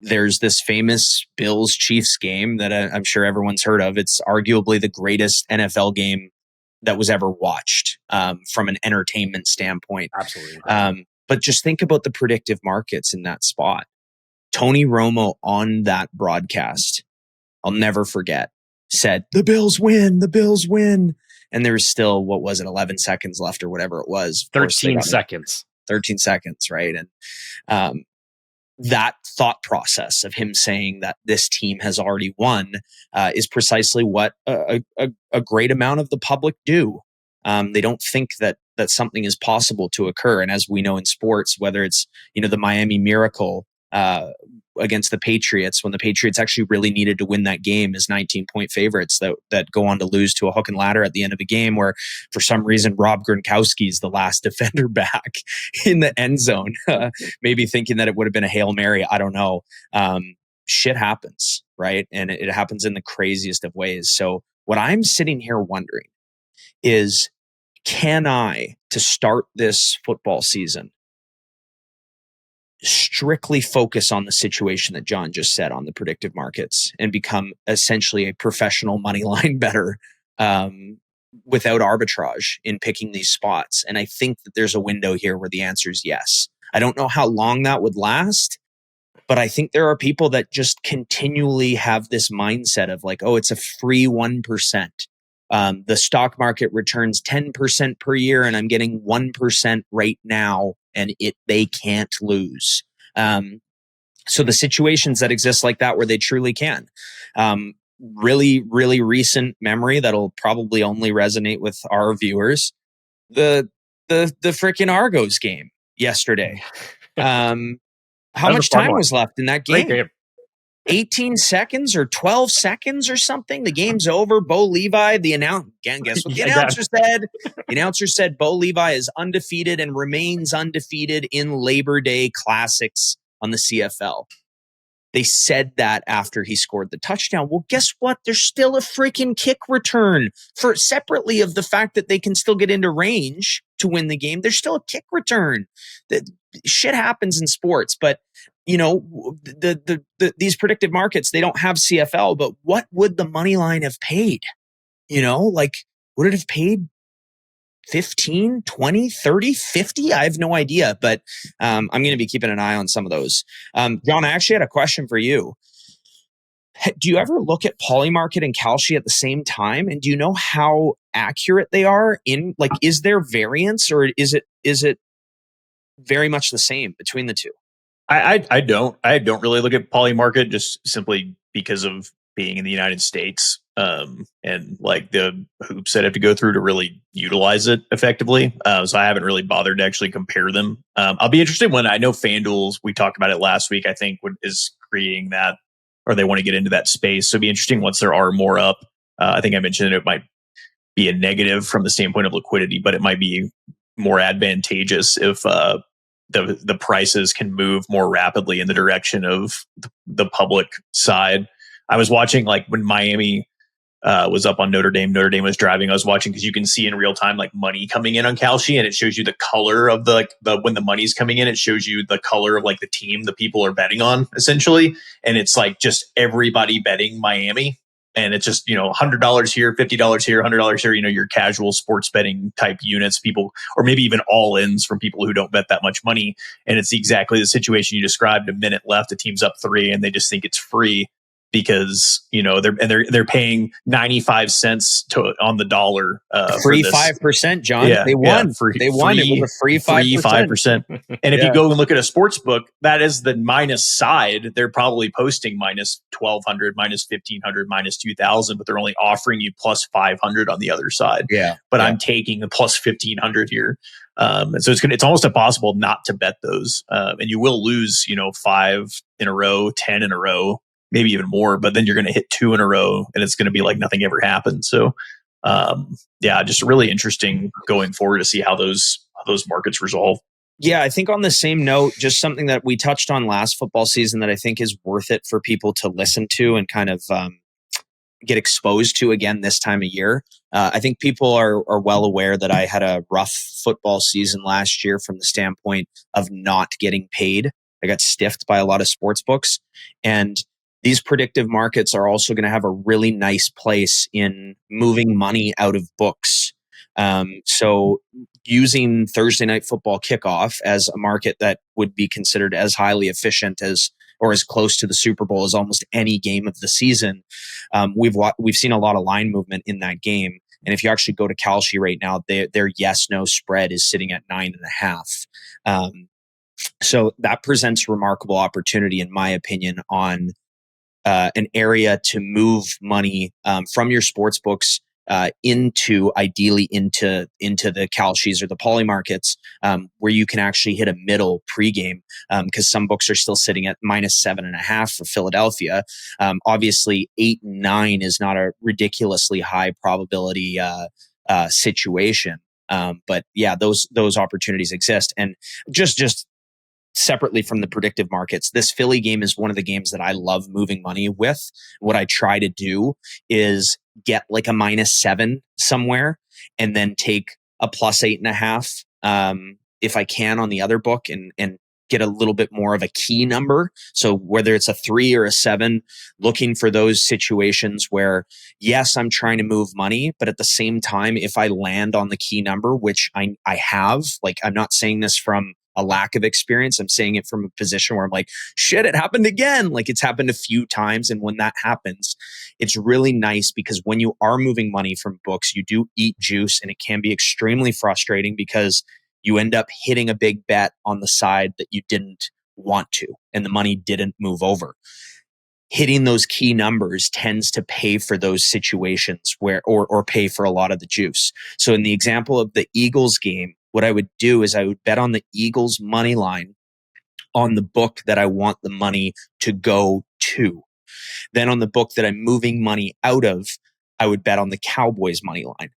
there's this famous Bills-Chiefs game that I'm sure everyone's heard of. It's arguably the greatest NFL game that was ever watched from an entertainment standpoint. Absolutely. But just think about the predictive markets in that spot. Tony Romo on that broadcast, I'll never forget, said, "The Bills win, the Bills win." And there was still, 11 seconds left or whatever it was. 13 seconds. 13 seconds, right? And that thought process of him saying that this team has already won is precisely what a great amount of the public do. They don't think that something is possible to occur. And as we know in sports, whether it's the Miami Miracle against the Patriots, when the Patriots actually really needed to win that game as 19-point favorites that go on to lose to a hook and ladder at the end of the game, where for some reason Rob Gronkowski is the last defender back in the end zone, maybe thinking that it would have been a Hail Mary. I don't know. Shit happens, right? And it happens in the craziest of ways. So what I'm sitting here wondering is, can I, to start this football season, strictly focus on the situation that John just said on the predictive markets and become essentially a professional money line bettor without arbitrage in picking these spots? And I think that there's a window here where the answer is yes. I don't know how long that would last, but I think there are people that just continually have this mindset of like, oh, it's a free 1%. The stock market returns 10% per year and I'm getting 1% right now, and they can't lose. So the situations that exist like that where they truly can. Really, really recent memory that'll probably only resonate with our viewers. The freaking Argos game yesterday. How much time was left in that game? 18 seconds or 12 seconds or something. The game's over. Bo Levi, guess what the announcer said? The announcer said Bo Levi is undefeated and remains undefeated in Labor Day Classics on the CFL. They said that after he scored the touchdown. Well, guess what? There's still a freaking kick return for separately of the fact that they can still get into range to win the game. There's still a kick return. Shit happens in sports, but these predictive markets, they don't have CFL, but what would the money line have paid? Would it have paid 15, 20, 30, 50? I have no idea, but I'm going to be keeping an eye on some of those. John, I actually had a question for you. Do you ever look at Polymarket and Kalshi at the same time? And do you know how accurate they are is there variance, or is it very much the same between the two? I don't really look at Polymarket, just simply because of being in the United States and like the hoops that I have to go through to really utilize it effectively. So I haven't really bothered to actually compare them. I'll be interested when I know FanDuel's, we talked about it last week, I think is creating that, or they want to get into that space. So it'd be interesting once there are more up. I think I mentioned it might be a negative from the standpoint of liquidity, but it might be more advantageous if the prices can move more rapidly in the direction of the public side. I was watching like when Miami was up on Notre Dame was driving. I was watching because you can see in real time like money coming in on Kalshi, and it shows you the color of the when the money's coming in. It shows you the color of like the team the people are betting on essentially, and it's like just everybody betting Miami. And it's just, $100 here, $50 here, $100 here, your casual sports betting type units, people, or maybe even all-ins from people who don't bet that much money. And it's exactly the situation you described. A minute left, the team's up 3, and they just think it's free because they're paying 95 cents on the dollar free for this. 5%, John. They won. They won. It was a free 5%. And if you go and look at a sports book, that is the minus side. They're probably posting minus 1,200, minus 1,500, minus 2,000, but they're only offering you plus 500 on the other side. But I'm taking the plus 1,500 here. And so it's almost impossible not to bet those. And you will lose, 5 in a row, 10 in a row, maybe even more, but then you're going to hit 2 in a row and it's going to be like nothing ever happened. So, just really interesting going forward to see how those markets resolve. Yeah, I think on the same note, just something that we touched on last football season that I think is worth it for people to listen to and kind of get exposed to again this time of year. I think people are well aware that I had a rough football season last year from the standpoint of not getting paid. I got stiffed by a lot of sports books, and these predictive markets are also going to have a really nice place in moving money out of books. So using Thursday Night Football kickoff as a market that would be considered as highly efficient as or as close to the Super Bowl as almost any game of the season, we've seen a lot of line movement in that game. And if you actually go to Kalshi right now, their yes/no spread is sitting at 9.5. So that presents remarkable opportunity, in my opinion, on an area to move money from your sports books ideally into the Kalshis or the poly markets, where you can actually hit a middle pregame, because some books are still sitting at minus 7.5 for Philadelphia. Obviously 8 and 9 is not a ridiculously high probability situation. But yeah, those opportunities exist. And just separately from the predictive markets, this Philly game is one of the games that I love moving money with. What I try to do is get like a minus 7 somewhere and then take a plus 8.5 if I can on the other book and get a little bit more of a key number. So whether it's a 3 or a 7, looking for those situations where, yes, I'm trying to move money, but at the same time, if I land on the key number, which I have, like, I'm not saying this from a lack of experience. I'm saying it from a position where I'm like, shit, it happened again. Like, it's happened a few times. And when that happens, it's really nice because when you are moving money from books, you do eat juice, and it can be extremely frustrating because you end up hitting a big bet on the side that you didn't want to, and the money didn't move over. Hitting those key numbers tends to pay for those situations where, or pay for a lot of the juice. So in the example of the Eagles game, what I would do is I would bet on the Eagles money line on the book that I want the money to go to. Then on the book that I'm moving money out of, I would bet on the Cowboys money line.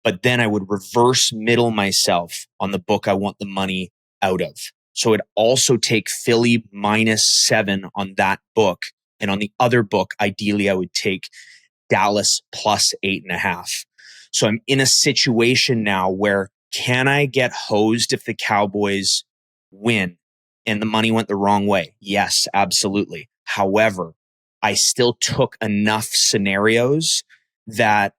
But then I would reverse middle myself on the book I want the money out of. So I'd also take Philly minus 7 on that book. And on the other book, ideally, I would take Dallas plus 8.5. So I'm in a situation now where, can I get hosed if the Cowboys win and the money went the wrong way? Yes, absolutely. However, I still took enough scenarios that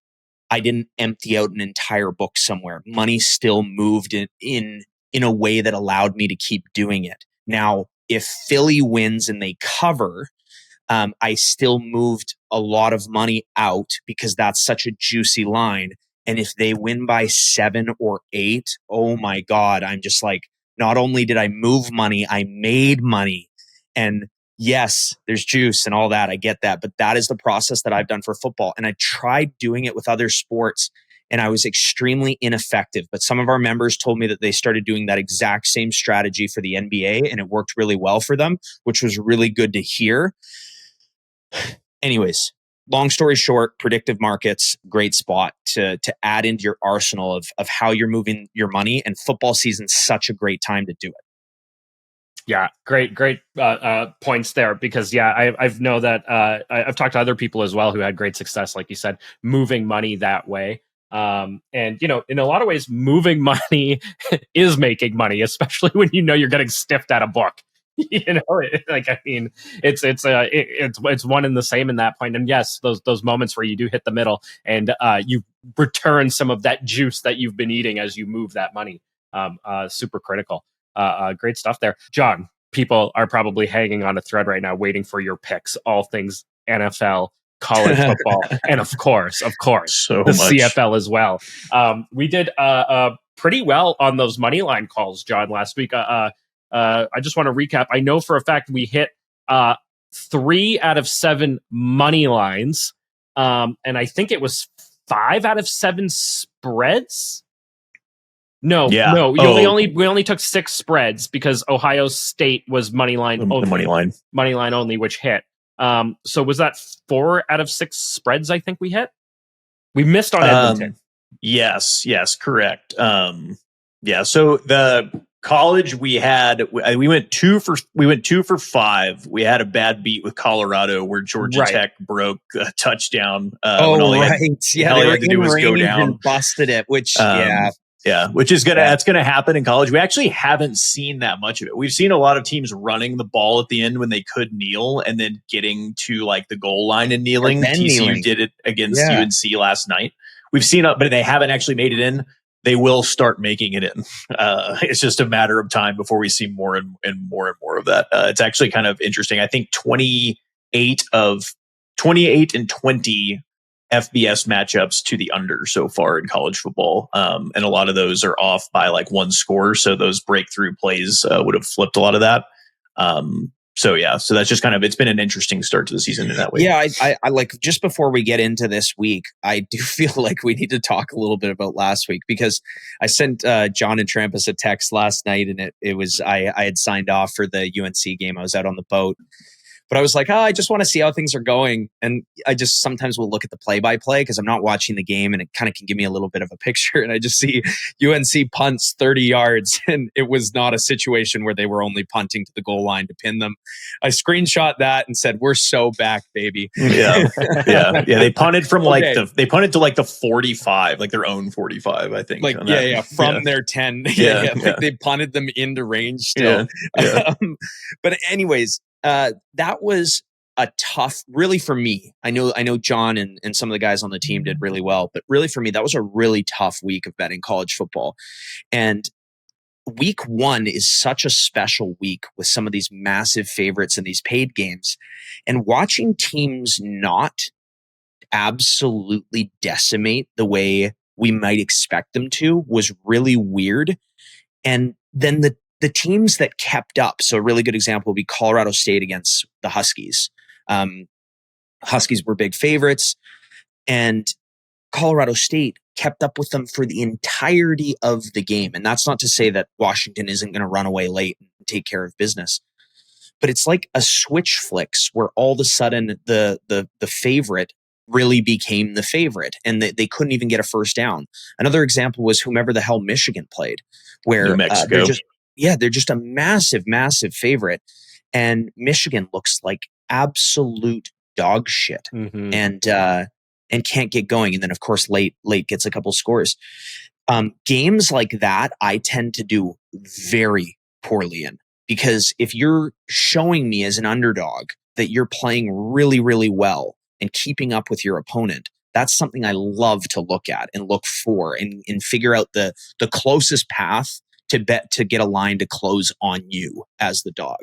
I didn't empty out an entire book somewhere. Money still moved in a way that allowed me to keep doing it. Now, if Philly wins and they cover, I still moved a lot of money out because that's such a juicy line. And if they win by 7 or 8, oh my God, I'm just like, not only did I move money, I made money. And yes, there's juice and all that. I get that. But that is the process that I've done for football. And I tried doing it with other sports, and I was extremely ineffective. But some of our members told me that they started doing that exact same strategy for the NBA, and it worked really well for them, which was really good to hear. Anyways, long story short, predictive markets, great spot to add into your arsenal of how you're moving your money. And football season's such a great time to do it. Yeah, great points there, because I've know that I've talked to other people as well who had great success, like you said, moving money that way. And in a lot of ways, moving money is making money, especially when you're getting stiffed at a book. It's one and the same in that point. And yes, those moments where you do hit the middle and you return some of that juice that you've been eating as you move that money, super critical. Great stuff there, John. People are probably hanging on a thread right now, waiting for your picks. All things NFL, college football, and of course, So the much. CFL as well. We did pretty well on those money line calls, John, last week. I just want to recap. I know for a fact we hit 3 out of 7 money lines, and I think it was 5 out of 7 spreads. No, Yeah. no, we only took 6 spreads because Ohio State was money line only, The money line only, which hit. So was that 4 out of 6 spreads? I think we hit. We missed on Edmonton. Yes, correct. Yeah. So the college we went 2 for 5. We had a bad beat with Colorado where Georgia Tech broke a touchdown. When all they had to do was go down and busted it. Which which is that's gonna happen in college. We actually haven't seen that much of it. We've seen a lot of teams running the ball at the end when they could kneel and then getting to like the goal line and kneeling. TCU did it against UNC last night. We've seen it, but they haven't actually made it in. They will start making it in. It's just a matter of time before we see more and more of that. It's actually kind of interesting. I think 28 and 20 FBS matchups to the under so far in college football. And a lot of those are off by like 1 score. So those breakthrough plays would have flipped a lot of that. So that's just kind of, it's been an interesting start to the season in that way. Yeah, I like, just before we get into this week, I do feel like we need to talk a little bit about last week, because I sent John and Trampus a text last night, and it was, I had signed off for the UNC game. I was out on the boat. But I was like, I just want to see how things are going. And I just sometimes will look at the play-by-play because I'm not watching the game, and it kind of can give me a little bit of a picture. And I just see UNC punts 30 yards, and it was not a situation where they were only punting to the goal line to pin them. I screenshot that and said, "We're so back, baby." Yeah. They punted from they punted to like the 45, like their own 45, I think. From their 10. They punted them into range still. Yeah. But anyways, that was a tough, really for me. I know John and some of the guys on the team did really well, but really for me, that was a really tough week of betting college football. And week 1 is such a special week with some of these massive favorites and these paid games, and watching teams not absolutely decimate the way we might expect them to was really weird. And then the teams that kept up, so a really good example would be Colorado State against the Huskies. Huskies were big favorites, and Colorado State kept up with them for the entirety of the game. And that's not to say that Washington isn't going to run away late and take care of business. But it's like a switch flicks where all of a sudden the favorite really became the favorite, and they couldn't even get a first down. Another example was whomever the hell Michigan played, where New Mexico. They're just a massive, massive favorite. And Michigan looks like absolute dog shit, and can't get going. And then, of course, late gets a couple scores. Games like that, I tend to do very poorly in, because if you're showing me as an underdog that you're playing really, really well and keeping up with your opponent, that's something I love to look at and look for and figure out the closest path to bet to get a line to close on you as the dog.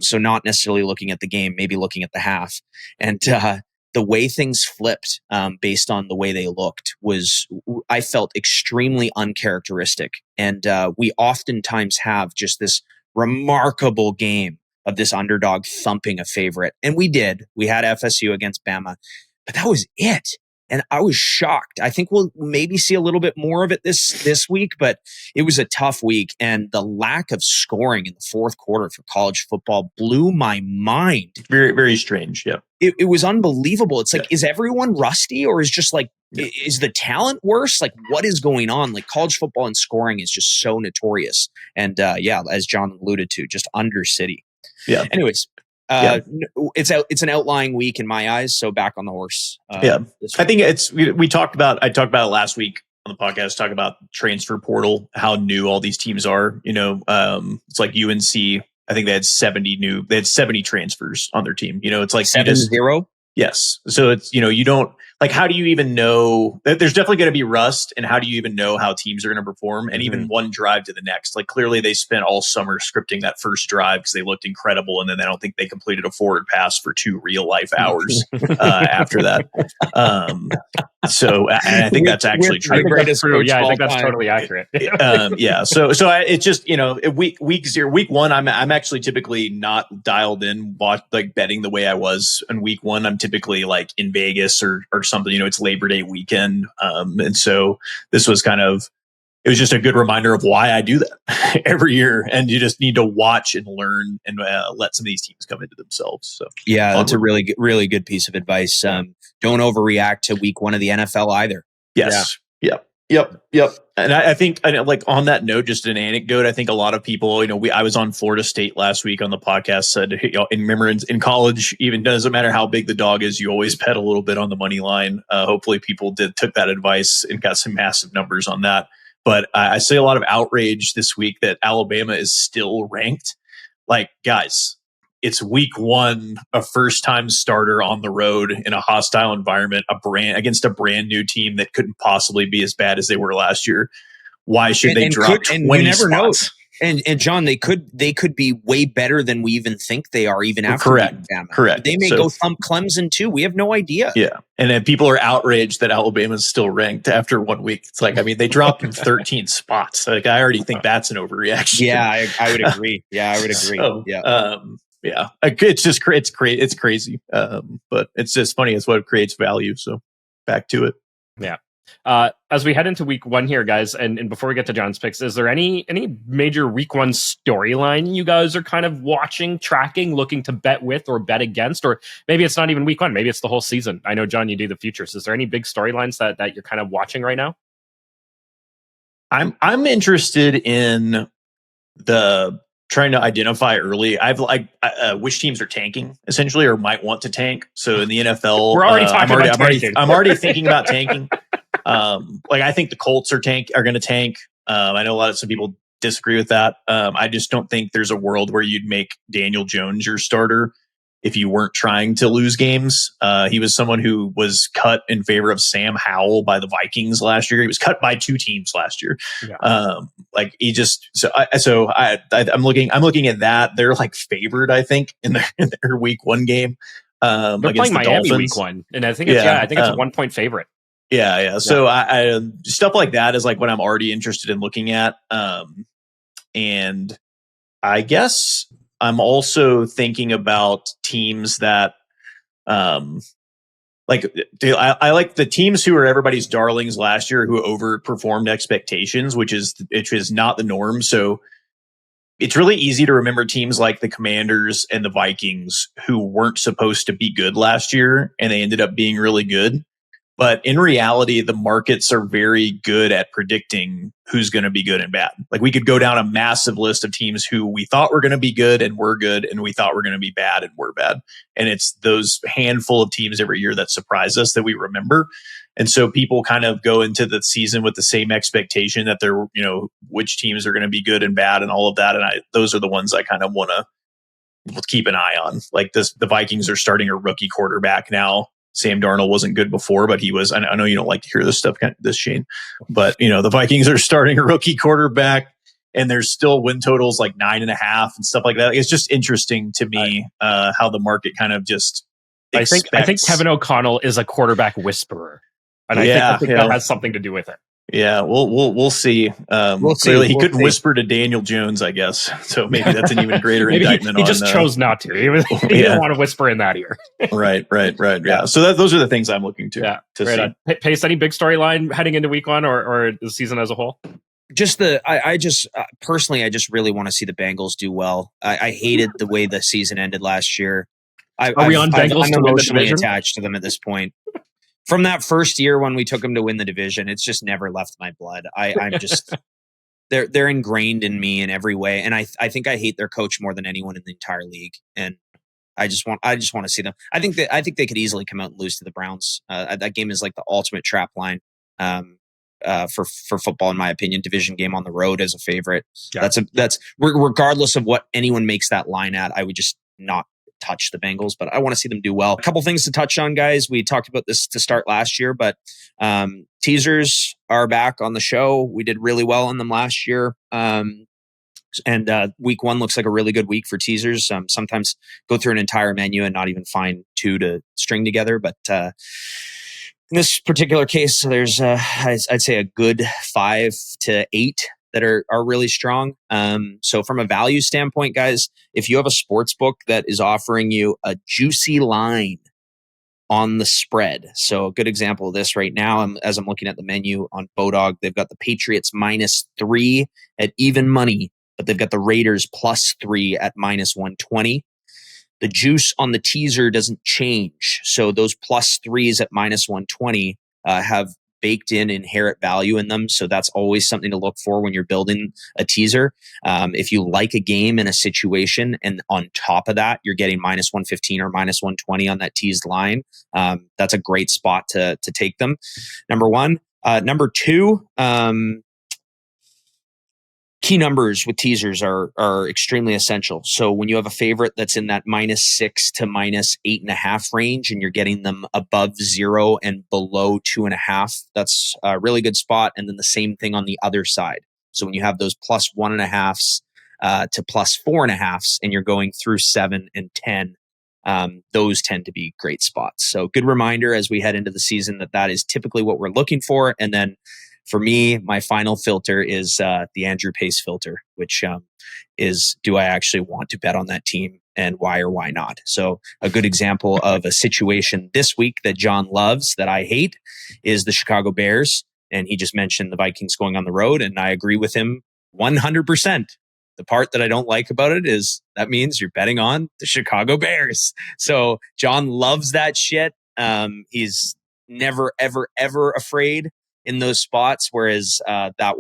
So not necessarily looking at the game, maybe looking at the half. And the way things flipped based on the way they looked was, I felt, extremely uncharacteristic. And we oftentimes have just this remarkable game of this underdog thumping a favorite. And we did. We had FSU against Bama, but that was it. And I was shocked. I think we'll maybe see a little bit more of it this week, but it was a tough week. And the lack of scoring in the fourth quarter for college football blew my mind. Very, very strange. Yeah. It was unbelievable. It's like, is everyone rusty, or is just like, is the talent worse? Like, what is going on? Like, college football and scoring is just so notorious. And as John alluded to, just under city. Yeah. Anyways. It's an outlying week in my eyes. So back on the horse. I think I talked about it last week on the podcast, talk about transfer portal, how new all these teams are. It's like UNC. I think they had 70 transfers on their team. It's like 7-0. Yes. So it's, you don't, like, how do you even know? There's definitely going to be rust, and how do you even know how teams are going to perform? And even one drive to the next, like clearly they spent all summer scripting that first drive because they looked incredible, and then I don't think they completed a forward pass for 2 real life hours after that. So, and I think that's actually true. I think that's true. Yeah, I think that's totally accurate. Yeah. So it's just, week 1, I'm actually typically not dialed in, like betting the way I was in week 1. I'm typically like in Vegas or something. It's Labor Day weekend, and so this was it was just a good reminder of why I do that every year. And you just need to watch and learn and let some of these teams come into themselves. So yeah, that's a really good piece of advice. Don't overreact to week 1 of the NFL either. Yes. Yeah. Yep. And I think, like, on that note, just an anecdote, I think a lot of people, I was on Florida State last week on the podcast, said, remember in college, even doesn't matter how big the dog is, you always bet a little bit on the money line. Hopefully people took that advice and got some massive numbers on that. But I see a lot of outrage this week that Alabama is still ranked. Like, guys, it's week 1, a first-time starter on the road in a hostile environment, against a brand new team that couldn't possibly be as bad as they were last year. Why should they drop 20 spots? And John, they could be way better than we even think they are, even after Correct. They may go thump Clemson too. We have no idea. Yeah. And then people are outraged that Alabama's still ranked after 1 week. It's like, they dropped them 13 spots. Like, I already think that's an overreaction. Yeah, I would agree. So, yeah, it's crazy. But it's just funny. It's what creates value. So back to it. Yeah. As we head into week 1 here, guys, and before we get to John's picks, is there any major week 1 storyline you guys are kind of watching, tracking, looking to bet with or bet against? Or maybe it's not even week 1, maybe it's the whole season. I know, John, you do the futures. Is there any big storylines that you're kind of watching right now? I'm interested in trying to identify early. I've which teams are tanking essentially, or might want to tank. So in the NFL, we're already talking about tanking. I'm already thinking about tanking. I think the Colts are going to tank. I know some people disagree with that. I just don't think there's a world where you'd make Daniel Jones your starter if you weren't trying to lose games. He was someone who was cut in favor of Sam Howell by the Vikings last year. He was cut by 2 teams last year. Yeah. I'm looking at that. They're like favored, I think, in their week 1 game. They're playing Miami Dolphins. Week 1, and I think it's a 1-point favorite. Yeah. So I stuff like that is like what I'm already interested in looking at. And I guess I'm also thinking about teams that, I like the teams who were everybody's darlings last year who overperformed expectations, which is not the norm. So it's really easy to remember teams like the Commanders and the Vikings who weren't supposed to be good last year, and they ended up being really good. But in reality, the markets are very good at predicting who's going to be good and bad. Like, we could go down a massive list of teams who we thought were going to be good and were good, and we thought were going to be bad and were bad. And it's those handful of teams every year that surprise us that we remember. And so people kind of go into the season with the same expectation that they're, which teams are going to be good and bad and all of that. And those are the ones I kind of want to keep an eye on. Like the Vikings are starting a rookie quarterback now. Sam Darnold wasn't good before, but he was. I know you don't like to hear this stuff, Shane, but the Vikings are starting a rookie quarterback, and there's still win totals like 9.5 and stuff like that. It's just interesting to me how the market kind of just. I think Kevin O'Connell is a quarterback whisperer, and I think that has something to do with it. Yeah, we'll see. Clearly, he couldn't whisper to Daniel Jones, I guess. So maybe that's an even greater indictment. He just chose not to. He didn't want to whisper in that ear. Right. Yeah. So those are the things I'm looking to see. Pace, any big storyline heading into week 1 or the season as a whole? I personally really want to see the Bengals do well. I hated the way the season ended last year. Are we on Bengals I'm emotionally attached to them at this point. From that first year when we took them to win the division, it's just never left my blood. I'm just they're ingrained in me in every way, and I think I hate their coach more than anyone in the entire league. And I just want to see them. I think they could easily come out and lose to the Browns. That game is like the ultimate trap line for football, in my opinion. Division game on the road as a favorite. Yeah. That's regardless of what anyone makes that line at. I would just not touch the Bengals, but I want to see them do well. A couple things to touch on, guys. We talked about this to start last year, but teasers are back on the show. We did really well on them last year. And week 1 looks like a really good week for teasers. Sometimes go through an entire menu and not even find 2 to string together. But in this particular case, there's I'd say a good 5 to 8 that are really strong. So from a value standpoint, guys, if you have a sports book that is offering you a juicy line on the spread. So a good example of this right now, as I'm looking at the menu on Bodog, they've got the Patriots -3 at even money, but they've got the Raiders +3 at -120. The juice on the teaser doesn't change. So those +3s at -120 have baked in inherent value in them. So that's always something to look for when you're building a teaser. If you like a game in a situation and on top of that, you're getting -115 or -120 on that teased line, that's a great spot to take them. Number one. Number two, key numbers with teasers are extremely essential. So when you have a favorite that's in that -6 to -8.5 range and you're getting them above 0 and below 2.5, that's a really good spot. And then the same thing on the other side. So when you have those +1.5s to +4.5s and you're going through 7 and 10, those tend to be great spots. So good reminder as we head into the season that is typically what we're looking for. And then for me, my final filter is the Andrew Pace filter, which is, do I actually want to bet on that team and why or why not? So a good example of a situation this week that John loves that I hate is the Chicago Bears. And he just mentioned the Vikings going on the road, and I agree with him 100%. The part that I don't like about it is that means you're betting on the Chicago Bears. So John loves that shit. He's never, ever, ever afraid in those spots, whereas that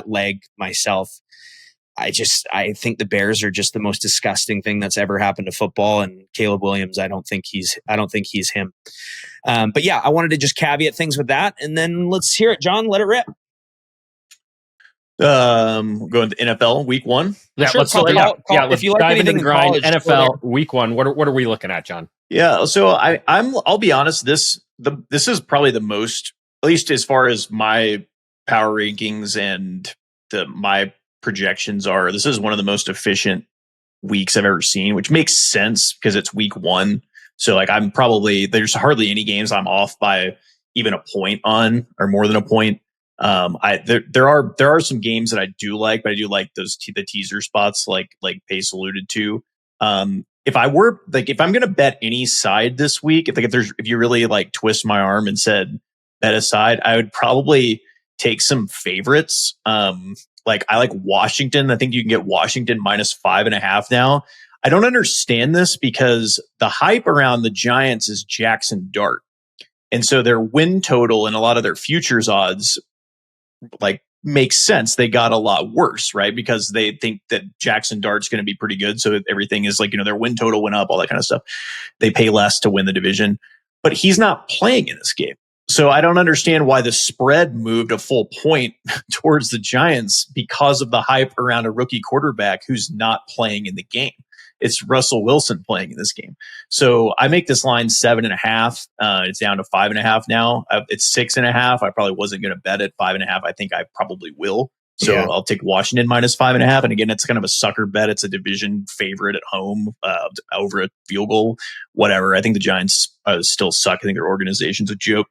leg myself, I think the Bears are just the most disgusting thing that's ever happened to football. And Caleb Williams, I don't think he's him. But yeah, I wanted to just caveat things with that, and then let's hear it, John. Let it rip. Going to NFL week 1. Yeah, sure, let's if you like dive into anything the in grind. college, NFL week 1. What are we looking at, John? Yeah, so I'll be honest. This is probably the most, at least as far as my power rankings and my projections are. This is one of the most efficient weeks I've ever seen, which makes sense because it's week 1. So like there's hardly any games I'm off by even a point on or more than a point. There are some games that I do like, but I do like the teaser spots like Pace alluded to. If I'm going to bet any side this week, if you really like twist my arm and said bet a side, I would probably take some favorites. Like I like Washington. I think you can get Washington -5.5 now. I don't understand this because the hype around the Giants is Jackson Dart. And so their win total and a lot of their futures odds like makes sense. They got a lot worse, right? Because they think that Jackson Dart's going to be pretty good. So everything is like, their win total went up, all that kind of stuff. They pay less to win the division, but he's not playing in this game. So I don't understand why the spread moved a full point towards the Giants because of the hype around a rookie quarterback who's not playing in the game. It's Russell Wilson playing in this game. So I make this line 7.5. It's down to 5.5 now. It's 6.5. I probably wasn't going to bet at 5.5. I think I probably will. So yeah. I'll take Washington -5.5. And again, it's kind of a sucker bet. It's a division favorite at home over a field goal, whatever. I think the Giants still suck. I think their organization's a joke.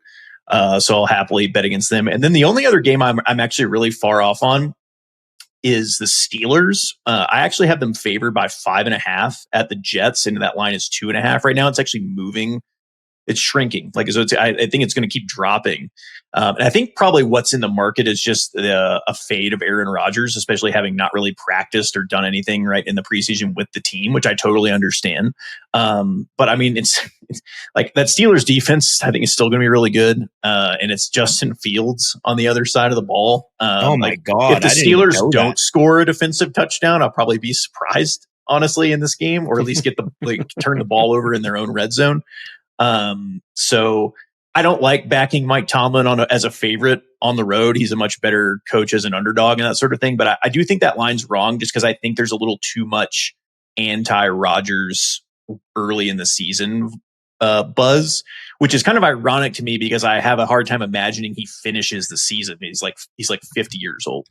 So I'll happily bet against them. And then the only other game I'm actually really far off on is the Steelers. I actually have them favored by 5.5 at the Jets, and that line is 2.5 right now. It's actually moving. It's shrinking. I think it's going to keep dropping. And I think probably what's in the market is just a fade of Aaron Rodgers, especially having not really practiced or done anything right in the preseason with the team, which I totally understand. But I mean, it's like that Steelers defense, I think is still going to be really good. And it's Justin Fields on the other side of the ball. Oh my God. If the Steelers don't score a defensive touchdown, I'll probably be surprised, honestly, in this game, or at least get turn the ball over in their own red zone. So I don't like backing Mike Tomlin as a favorite on the road. He's a much better coach as an underdog and that sort of thing. But I do think that line's wrong just because I think there's a little too much anti-Rodgers early in the season buzz, which is kind of ironic to me because I have a hard time imagining he finishes the season. He's like 50 years old.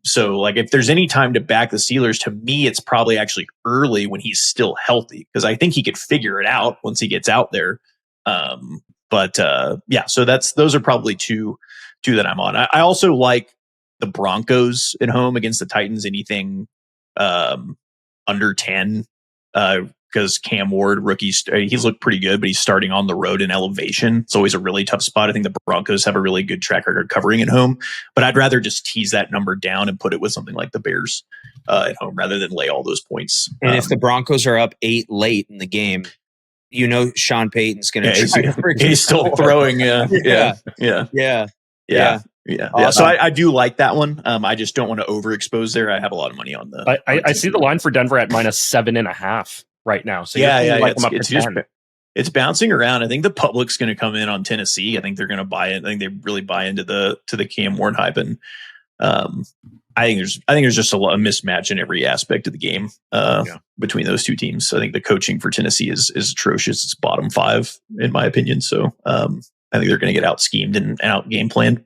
So like if there's any time to back the Steelers, to me, it's probably actually early when he's still healthy, because I think he could figure it out once he gets out there. Yeah, so those are probably two that I'm on. I also like the Broncos at home against the Titans. Anything under 10, because Cam Ward, rookies, he's looked pretty good, but he's starting on the road in elevation. It's always a really tough spot. I think the Broncos have a really good track record covering at home, but I'd rather just tease that number down and put it with something like the Bears at home rather than lay all those points. And if the Broncos are up 8 late in the game, Sean Payton's going to he's still throwing. Yeah. Awesome. So I do like that one. I just don't want to overexpose there. I have a lot of money on the. I see the line for Denver at -7.5 right now. So it's bouncing around. I think the public's going to come in on Tennessee. I think they're going to buy it. I think they really buy into the Cam Ward hype, and I think there's just a mismatch in every aspect of the game between those two teams. I think the coaching for Tennessee is atrocious. It's bottom 5 in my opinion. So I think they're going to get out schemed and out game planned.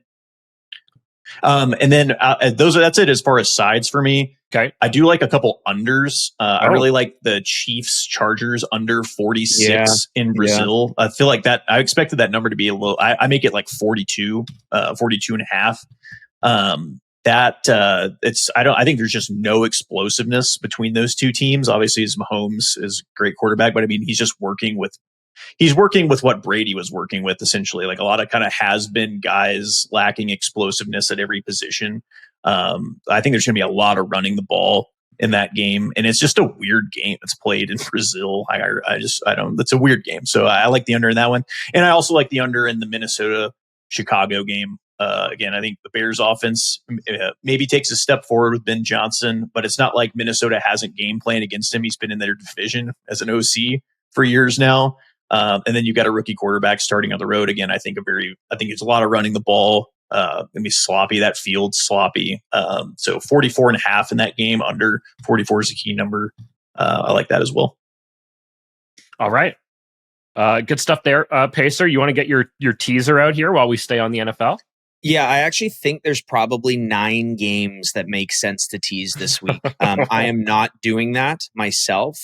And then that's it as far as sides for me. Okay. I do like a couple unders. I really like the Chiefs Chargers under 46 in Brazil. I feel like that I expected that number to be a little, I make it like 42 and a half. I think there's just no explosiveness between those two teams. Obviously, Mahomes is a great quarterback, but I mean, he's just working with what Brady was working with, essentially, like a lot of kind of has-been guys lacking explosiveness at every position. I think there's going to be a lot of running the ball in that game, and it's just a weird game. It's played in Brazil. It's a weird game. So I like the under in that one. And I also like the under in the Minnesota-Chicago game. Again, I think the Bears offense maybe takes a step forward with Ben Johnson, but it's not like Minnesota hasn't game planned against him. He's been in their division as an OC for years now. And then you got a rookie quarterback starting on the road again. I think it's a lot of running the ball. Gonna be sloppy. That field's sloppy. So 44.5 in that game. Under 44 is a key number. I like that as well. All right. Good stuff there. Pacer, you want to get your teaser out here while we stay on the NFL? Yeah, I actually think there's probably 9 games that make sense to tease this week. I am not doing that myself.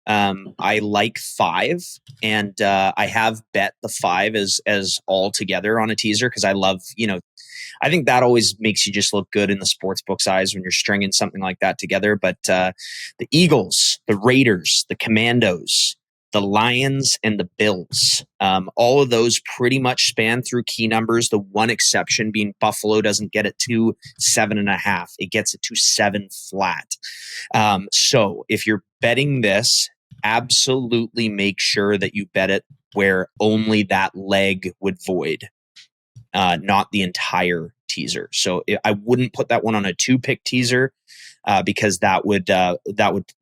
I like 5, and I have bet the 5 as all together on a teaser because I love, I think that always makes you just look good in the sportsbook's eyes when you're stringing something like that together. But the Eagles, the Raiders, the Commandos, the Lions, and the Bills, all of those pretty much span through key numbers. The one exception being Buffalo doesn't get it to 7.5. It gets it to 7 flat. So if you're betting this, absolutely make sure that you bet it where only that leg would void, not the entire teaser. So I wouldn't put that one on a 2-pick teaser because that would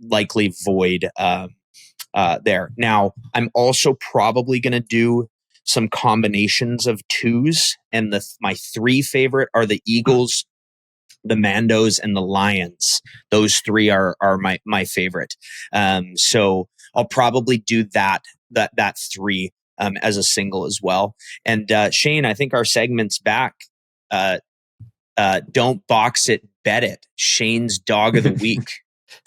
likely void there. Now, I'm also probably going to do some combinations of 2s, and my 3 favorite are the Eagles, the Mandos, and the Lions. Those 3 are my favorite. So I'll probably do that 3 as a single as well. And Shane, I think our segment's back. Don't box it, bet it. Shane's dog of the week.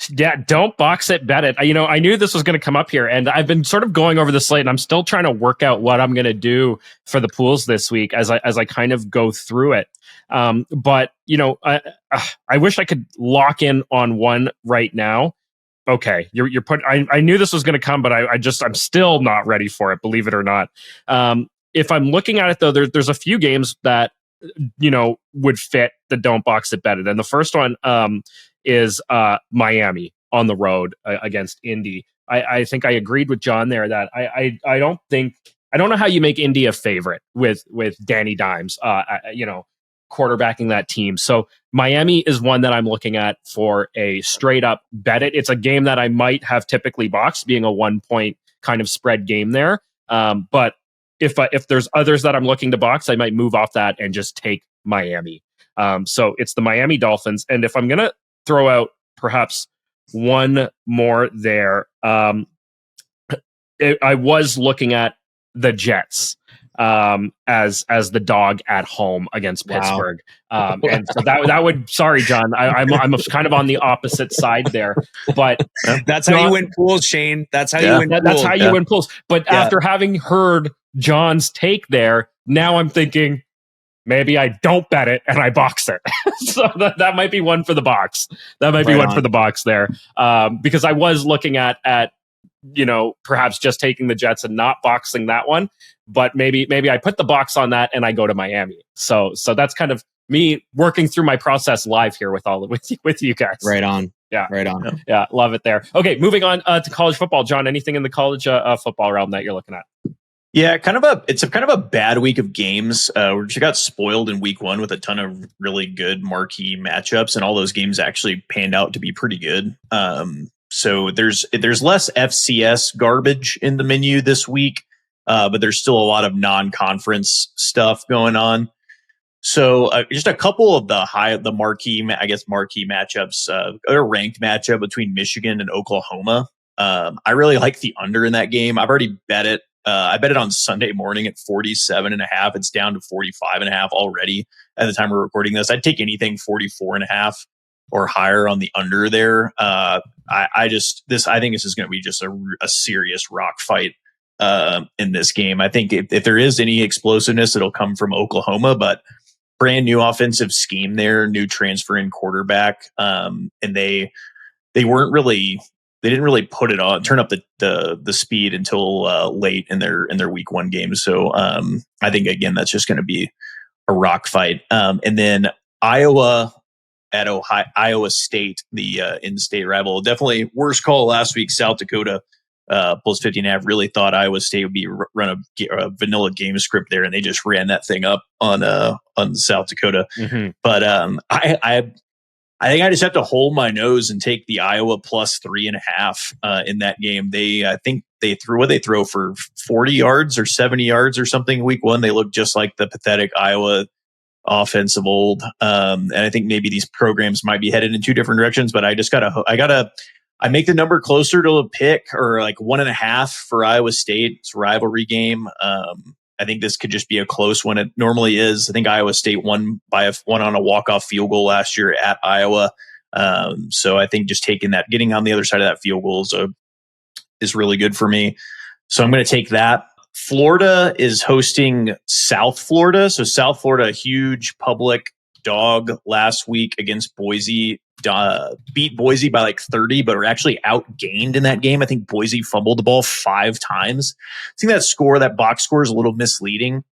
Yeah, don't box it, bet it. I knew this was going to come up here, and I've been sort of going over the slate, and I'm still trying to work out what I'm going to do for the pools this week as I kind of go through it. But I wish I could lock in on one right now. Okay, you're putting. I knew this was going to come, but I'm still not ready for it. Believe it or not. If I'm looking at it though, there's a few games that would fit the don't box it, bet it, and the first one is Miami on the road against Indy. I think I agreed with John there that I don't know how you make Indy a favorite with Danny Dimes, quarterbacking that team. So Miami is one that I'm looking at for a straight up bet it. It's a game that I might have typically boxed, being a 1-point kind of spread game there. But if there's others that I'm looking to box, I might move off that and just take Miami. So it's the Miami Dolphins. And if I'm going to throw out perhaps one more there. I was looking at the Jets as the dog at home against Pittsburgh. And so that would, sorry, John, I'm kind of on the opposite side there, but that's how you win pools, Shane. That's how you win pools. That's how you win pools. But after having heard John's take there, now I'm thinking maybe I don't bet it and I box it. So that might be one for the box. That might be one for the box there. Because I was looking at perhaps just taking the Jets and not boxing that one, but maybe I put the box on that and I go to Miami. So that's kind of me working through my process live here with you guys. Right on. Yeah. Right on. Yeah. Love it there. Okay. Moving on to college football. John, anything in the college football realm that you're looking at? Yeah, it's a kind of a bad week of games. We just got spoiled in week 1 with a ton of really good marquee matchups, and all those games actually panned out to be pretty good. So there's less FCS garbage in the menu this week, but there's still a lot of non-conference stuff going on. So just a couple of the marquee matchups. A ranked matchup between Michigan and Oklahoma. I really like the under in that game. I've already bet it. I bet it on Sunday morning at 47.5. It's down to 45.5 already at the time we're recording this. I'd take anything 44.5 or higher on the under there. I think this is going to be just a serious rock fight in this game. I think if there is any explosiveness, it'll come from Oklahoma, but brand new offensive scheme there, new transfer in quarterback, and they didn't really turn up the speed until late in their week 1 game. So I think again that's just going to be a rock fight. And then Iowa at Iowa State, the in-state rival. Definitely worst call last week. South Dakota plus 50.5. Really thought Iowa State would be run a vanilla game script there, and they just ran that thing up on South Dakota. Mm-hmm. But I think I just have to hold my nose and take the Iowa plus 3.5 in that game. I think they throw for 40 yards or 70 yards or something week 1. They look just like the pathetic Iowa offense of old. And I think maybe these programs might be headed in 2 different directions, but I make the number closer to a pick or like 1.5 for Iowa State. It's a rivalry game. I think this could just be a close one. It normally is. I think Iowa State won on a walk-off field goal last year at Iowa. So I think just getting on the other side of that field goal is really good for me. So I'm going to take that. Florida is hosting South Florida. So South Florida, a huge public dog last week against Boise. Beat Boise by like 30, but were actually outgained in that game. I think Boise fumbled the ball 5 times. I think that box score is a little misleading.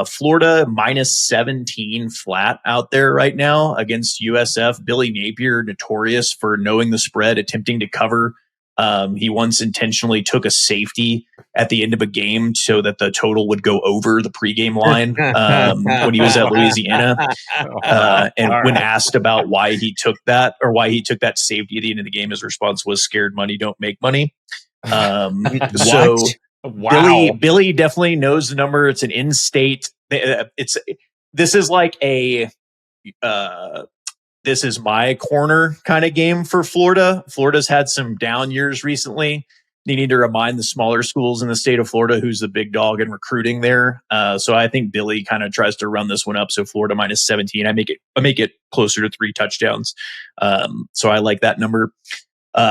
Florida minus 17 flat out there right now against USF. Billy Napier, notorious for knowing the spread, attempting to cover. He once intentionally took a safety at the end of a game so that the total would go over the pregame line when he was at Louisiana. And when asked about why he took that safety at the end of the game, his response was "Scared money don't make money." So wow. Billy definitely knows the number. It's an in-state. This is my corner kind of game for Florida. Florida's had some down years recently. They need to remind the smaller schools in the state of Florida who's the big dog in recruiting there. So I think Billy kind of tries to run this one up. So Florida minus 17. I make it closer to 3 touchdowns. So I like that number.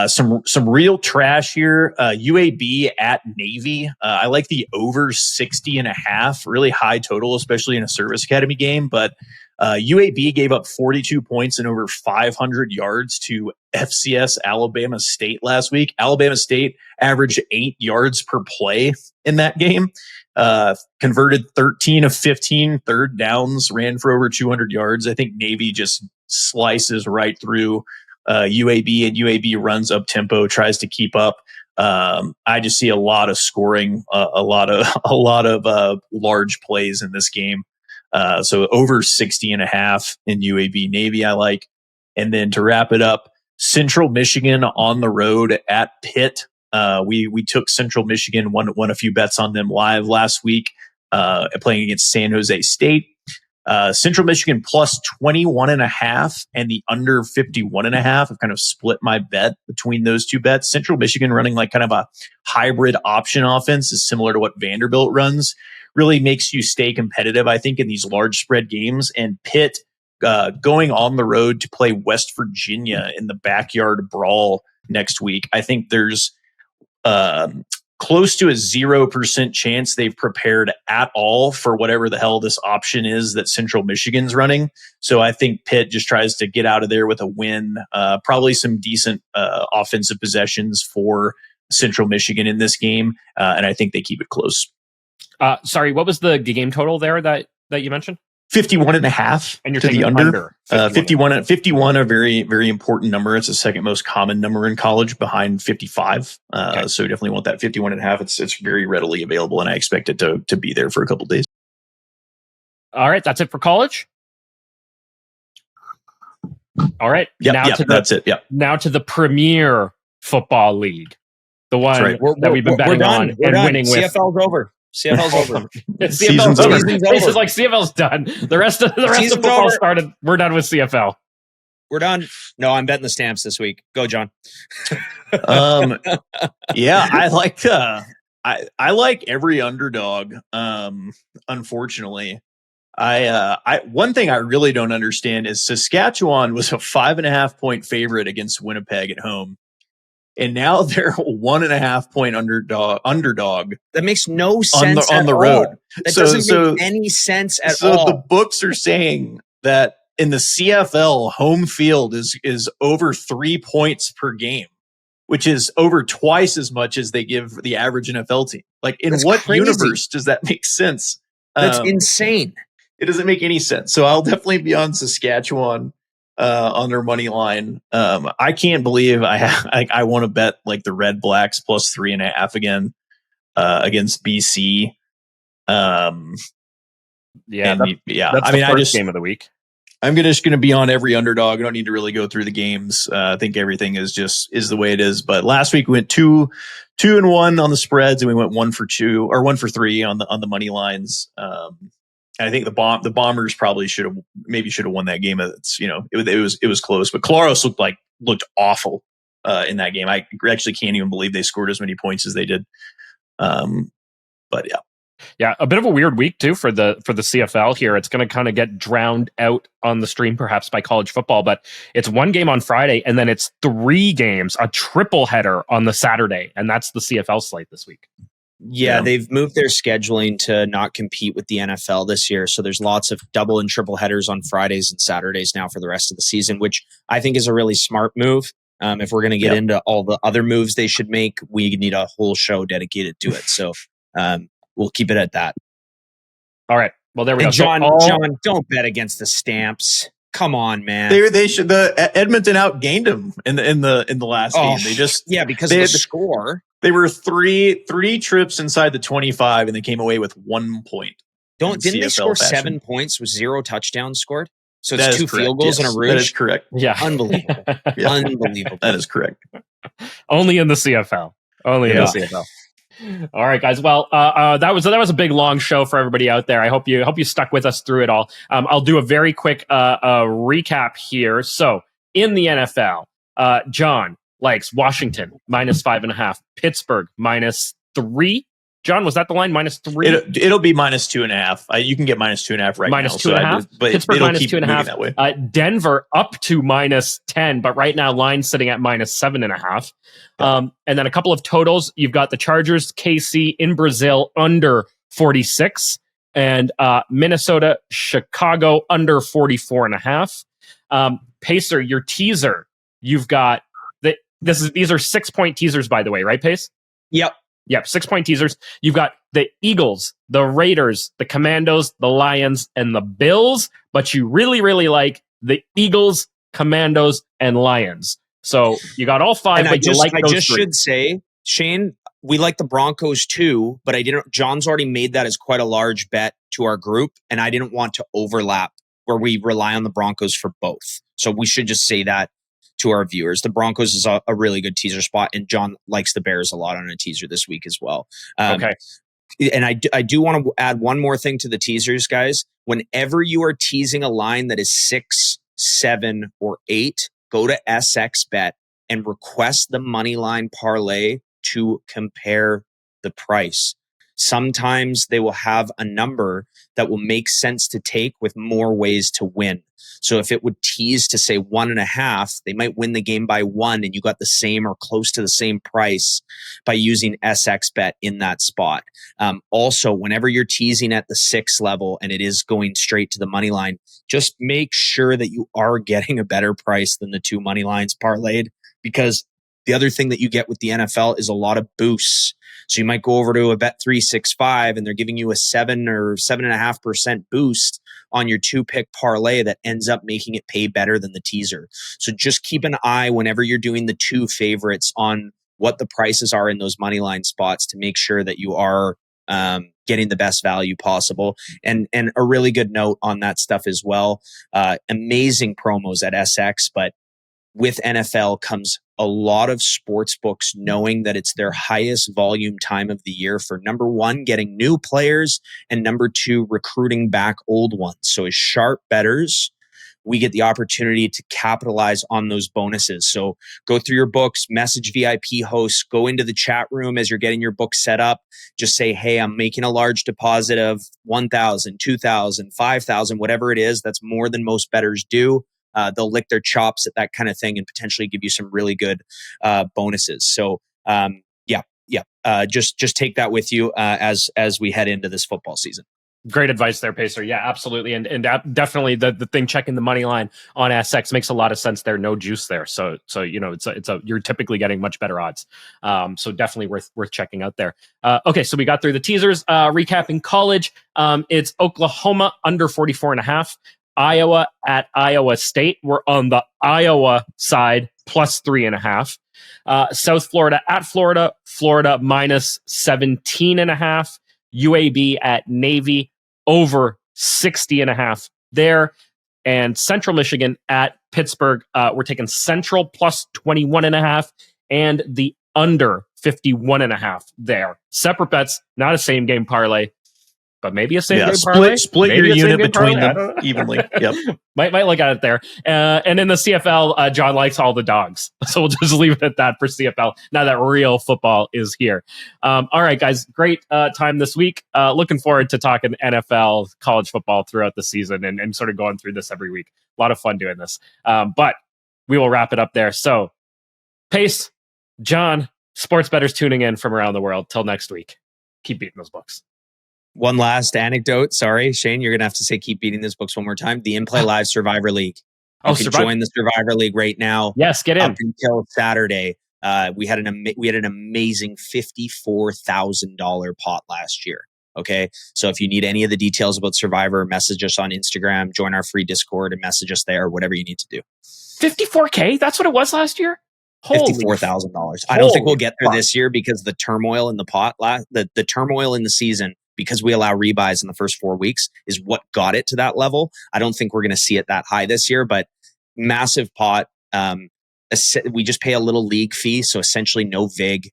Some real trash here. UAB at Navy. I like the over 60.5. Really high total, especially in a service academy game. But UAB gave up 42 points and over 500 yards to FCS Alabama State last week. Alabama State averaged 8 yards per play in that game. Converted 13 of 15 third downs, ran for over 200 yards. I think Navy just slices right through UAB, and UAB runs up tempo, tries to keep up. I just see a lot of scoring, a lot of large plays in this game. So over 60.5 in UAB Navy, I like. And then to wrap it up, Central Michigan on the road at Pitt. We took Central Michigan, won a few bets on them live last week, playing against San Jose State. Central Michigan plus 21.5 and the under 51.5. I've kind of split my bet between those two bets. Central Michigan running like kind of a hybrid option offense is similar to what Vanderbilt runs. Really makes you stay competitive, I think, in these large spread games. And Pitt going on the road to play West Virginia in the backyard brawl next week. I think there's close to a 0% chance they've prepared at all for whatever the hell this option is that Central Michigan's running. So I think Pitt just tries to get out of there with a win. Probably some decent offensive possessions for Central Michigan in this game. And I think they keep it close. Sorry, what was the game total there that you mentioned? 51.5 and you're to the under 51, a very, very important number. It's the second most common number in college behind 55. Okay. So definitely want that 51.5. It's very readily available, and I expect it to be there for a couple days. All right, that's it for college. All right, that's it. Yeah. Now to the Premier Football League, the one right. that we've been betting on and winning with. CFL's over. CFL's over. Season's over. This is like CFL's done. The rest of football over. started. We're done with CFL. We're done. No, I'm betting the Stamps this week. Go, John. Yeah, I like I like every underdog. Unfortunately, I one thing I really don't understand is Saskatchewan was a 5.5 point favorite against Winnipeg at home. And now they're 1.5 point underdog. That makes no sense on the road. That doesn't make any sense at all. So the books are saying that in the CFL, home field is over 3 points per game, which is over twice as much as they give the average NFL team. Like, in That's what crazy. Universe does that make sense? That's insane. It doesn't make any sense. So I'll definitely be on Saskatchewan on their money line. I can't believe I want to bet like the Red Blacks plus 3.5 again against BC. That's I mean, I just game of the week. I'm just going to be on every underdog. I don't need to really go through the games. I think everything is the way it is. But last week we went 2-1 on the spreads, and we went 1 for 2 or 1 for 3 on the money lines. I think the Bombers probably should have won that game. It's, it was close, but Claros looked awful in that game. I actually can't even believe they scored as many points as they did. But yeah. Yeah, a bit of a weird week too for the CFL here. It's going to kind of get drowned out on the stream perhaps by college football, but it's one game on Friday and then it's 3 games, a triple header on the Saturday, and that's the CFL slate this week. Yeah, they've moved their scheduling to not compete with the NFL this year. So there's lots of double and triple headers on Fridays and Saturdays now for the rest of the season, which I think is a really smart move. If we're going to get into all the other moves they should make, we need a whole show dedicated to it. So we'll keep it at that. All right. Well, there we go. John, don't bet against the Stamps. Come on, man. They should. Edmonton outgained them in the last game. They just because of the score. They were three trips inside the 25, and they came away with 1 point. Didn't they score fashion. 7 points with 0 touchdowns scored? So that it's 2 field goals and a rouge. That is correct. Yeah, unbelievable. Yeah. Unbelievable. That is correct. Only in the CFL. Only in the CFL. All right, guys. Well, that was a big long show for everybody out there. I hope you stuck with us through it all. I'll do a very quick recap here. So in the NFL, John likes Washington -5.5, Pittsburgh -3. John, was that the line -3? It'll be -2.5. You can get -2.5 right now. -2.5. But Pittsburgh it'll keep -2.5. that way. Denver up to -10, but right now line's sitting at -7.5. And then a couple of totals. You've got the Chargers, KC in Brazil under 46, and Minnesota, Chicago under 44.5. Pacer, your teaser. You've got these are 6-point teasers, by the way, right, Pace? Yep. 6-point teasers. You've got the Eagles, the Raiders, the Commandos, the Lions, and the Bills, but you really, really like the Eagles, Commandos, and Lions. So you got all 5, and but I just should say, Shane, we like the Broncos too, but John's already made that as quite a large bet to our group, and I didn't want to overlap where we rely on the Broncos for both. So we should just say that to our viewers. The Broncos is a really good teaser spot, and John likes the Bears a lot on a teaser this week as well. Okay. And I do want to add one more thing to the teasers, guys. Whenever you are teasing a line that is 6, 7, or 8, go to SXBet and request the money line parlay to compare the price. Sometimes they will have a number that will make sense to take with more ways to win. So if it would tease to say 1.5, they might win the game by 1 and you got the same or close to the same price by using SXBet in that spot. Also, whenever you're teasing at the 6 level and it is going straight to the money line, just make sure that you are getting a better price than the 2 money lines parlayed, because the other thing that you get with the NFL is a lot of boosts. So you might go over to a Bet365 and they're giving you a 7 or 7.5% boost on your 2-pick parlay that ends up making it pay better than the teaser. So just keep an eye whenever you're doing the 2 favorites on what the prices are in those money line spots to make sure that you are getting the best value possible. And a really good note on that stuff as well. Amazing promos at SX, but with NFL comes a lot of sports books knowing that it's their highest volume time of the year for, number 1, getting new players, and number 2, recruiting back old ones. So as sharp bettors, we get the opportunity to capitalize on those bonuses. So go through your books, message VIP hosts, go into the chat room as you're getting your book set up. Just say, hey, I'm making a large deposit of 1,000, 2,000, 5,000, whatever it is. That's more than most bettors do. They'll lick their chops at that kind of thing and potentially give you some really good bonuses. So just take that with you as we head into this football season. Great advice there, Pacer. Yeah, absolutely. And definitely the thing checking the money line on SX makes a lot of sense there. No juice there. So you're typically getting much better odds. So definitely worth checking out there. Okay, so we got through the teasers. Recapping college. It's Oklahoma under 44.5. Iowa at Iowa State. We're on the Iowa side, plus 3.5. South Florida at Florida. Florida minus 17.5. UAB at Navy, over 60.5 there. And Central Michigan at Pittsburgh. We're taking Central plus 21.5 and the under 51.5 there. Separate bets, not a same game parlay, but maybe a same game parlay. Split maybe your unit between them evenly. Yep. might look at it there. And in the CFL, John likes all the dogs. So we'll just leave it at that for CFL now that real football is here. All right, guys. Great time this week. Looking forward to talking NFL, college football throughout the season and sort of going through this every week. A lot of fun doing this. But we will wrap it up there. So, Pace, John, sports bettors tuning in from around the world. Till next week. Keep beating those books. One last anecdote. Sorry, Shane, you're going to have to say keep beating those books one more time. The inplayLIVE Survivor League. You can join the Survivor League right now. Yes, get in. Up until Saturday. We had an amazing $54,000 pot last year. Okay. So if you need any of the details about Survivor, message us on Instagram, join our free Discord and message us there, whatever you need to do. 54K? That's what it was last year? $54,000. I don't think we'll get there this year because the turmoil in the pot, the turmoil in the season, because we allow rebuys in the first 4 weeks, is what got it to that level. I don't think we're going to see it that high this year, but massive pot. We just pay a little league fee, so essentially no vig.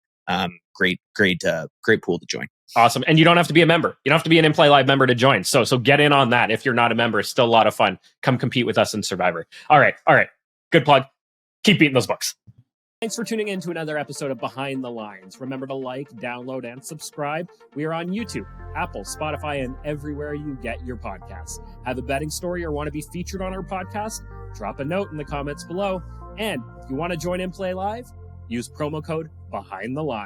Great pool to join. Awesome. And you don't have to be a member. You don't have to be an inplayLIVE member to join. So get in on that. If you're not a member, it's still a lot of fun. Come compete with us in Survivor. All right. Good plug. Keep beating those books. Thanks for tuning in to another episode of Behind the Lines. Remember to like, download, and subscribe. We are on YouTube, Apple, Spotify, and everywhere you get your podcasts. Have a betting story or want to be featured on our podcast? Drop a note in the comments below. And if you want to join inplayLIVE, use promo code BehindTheLine.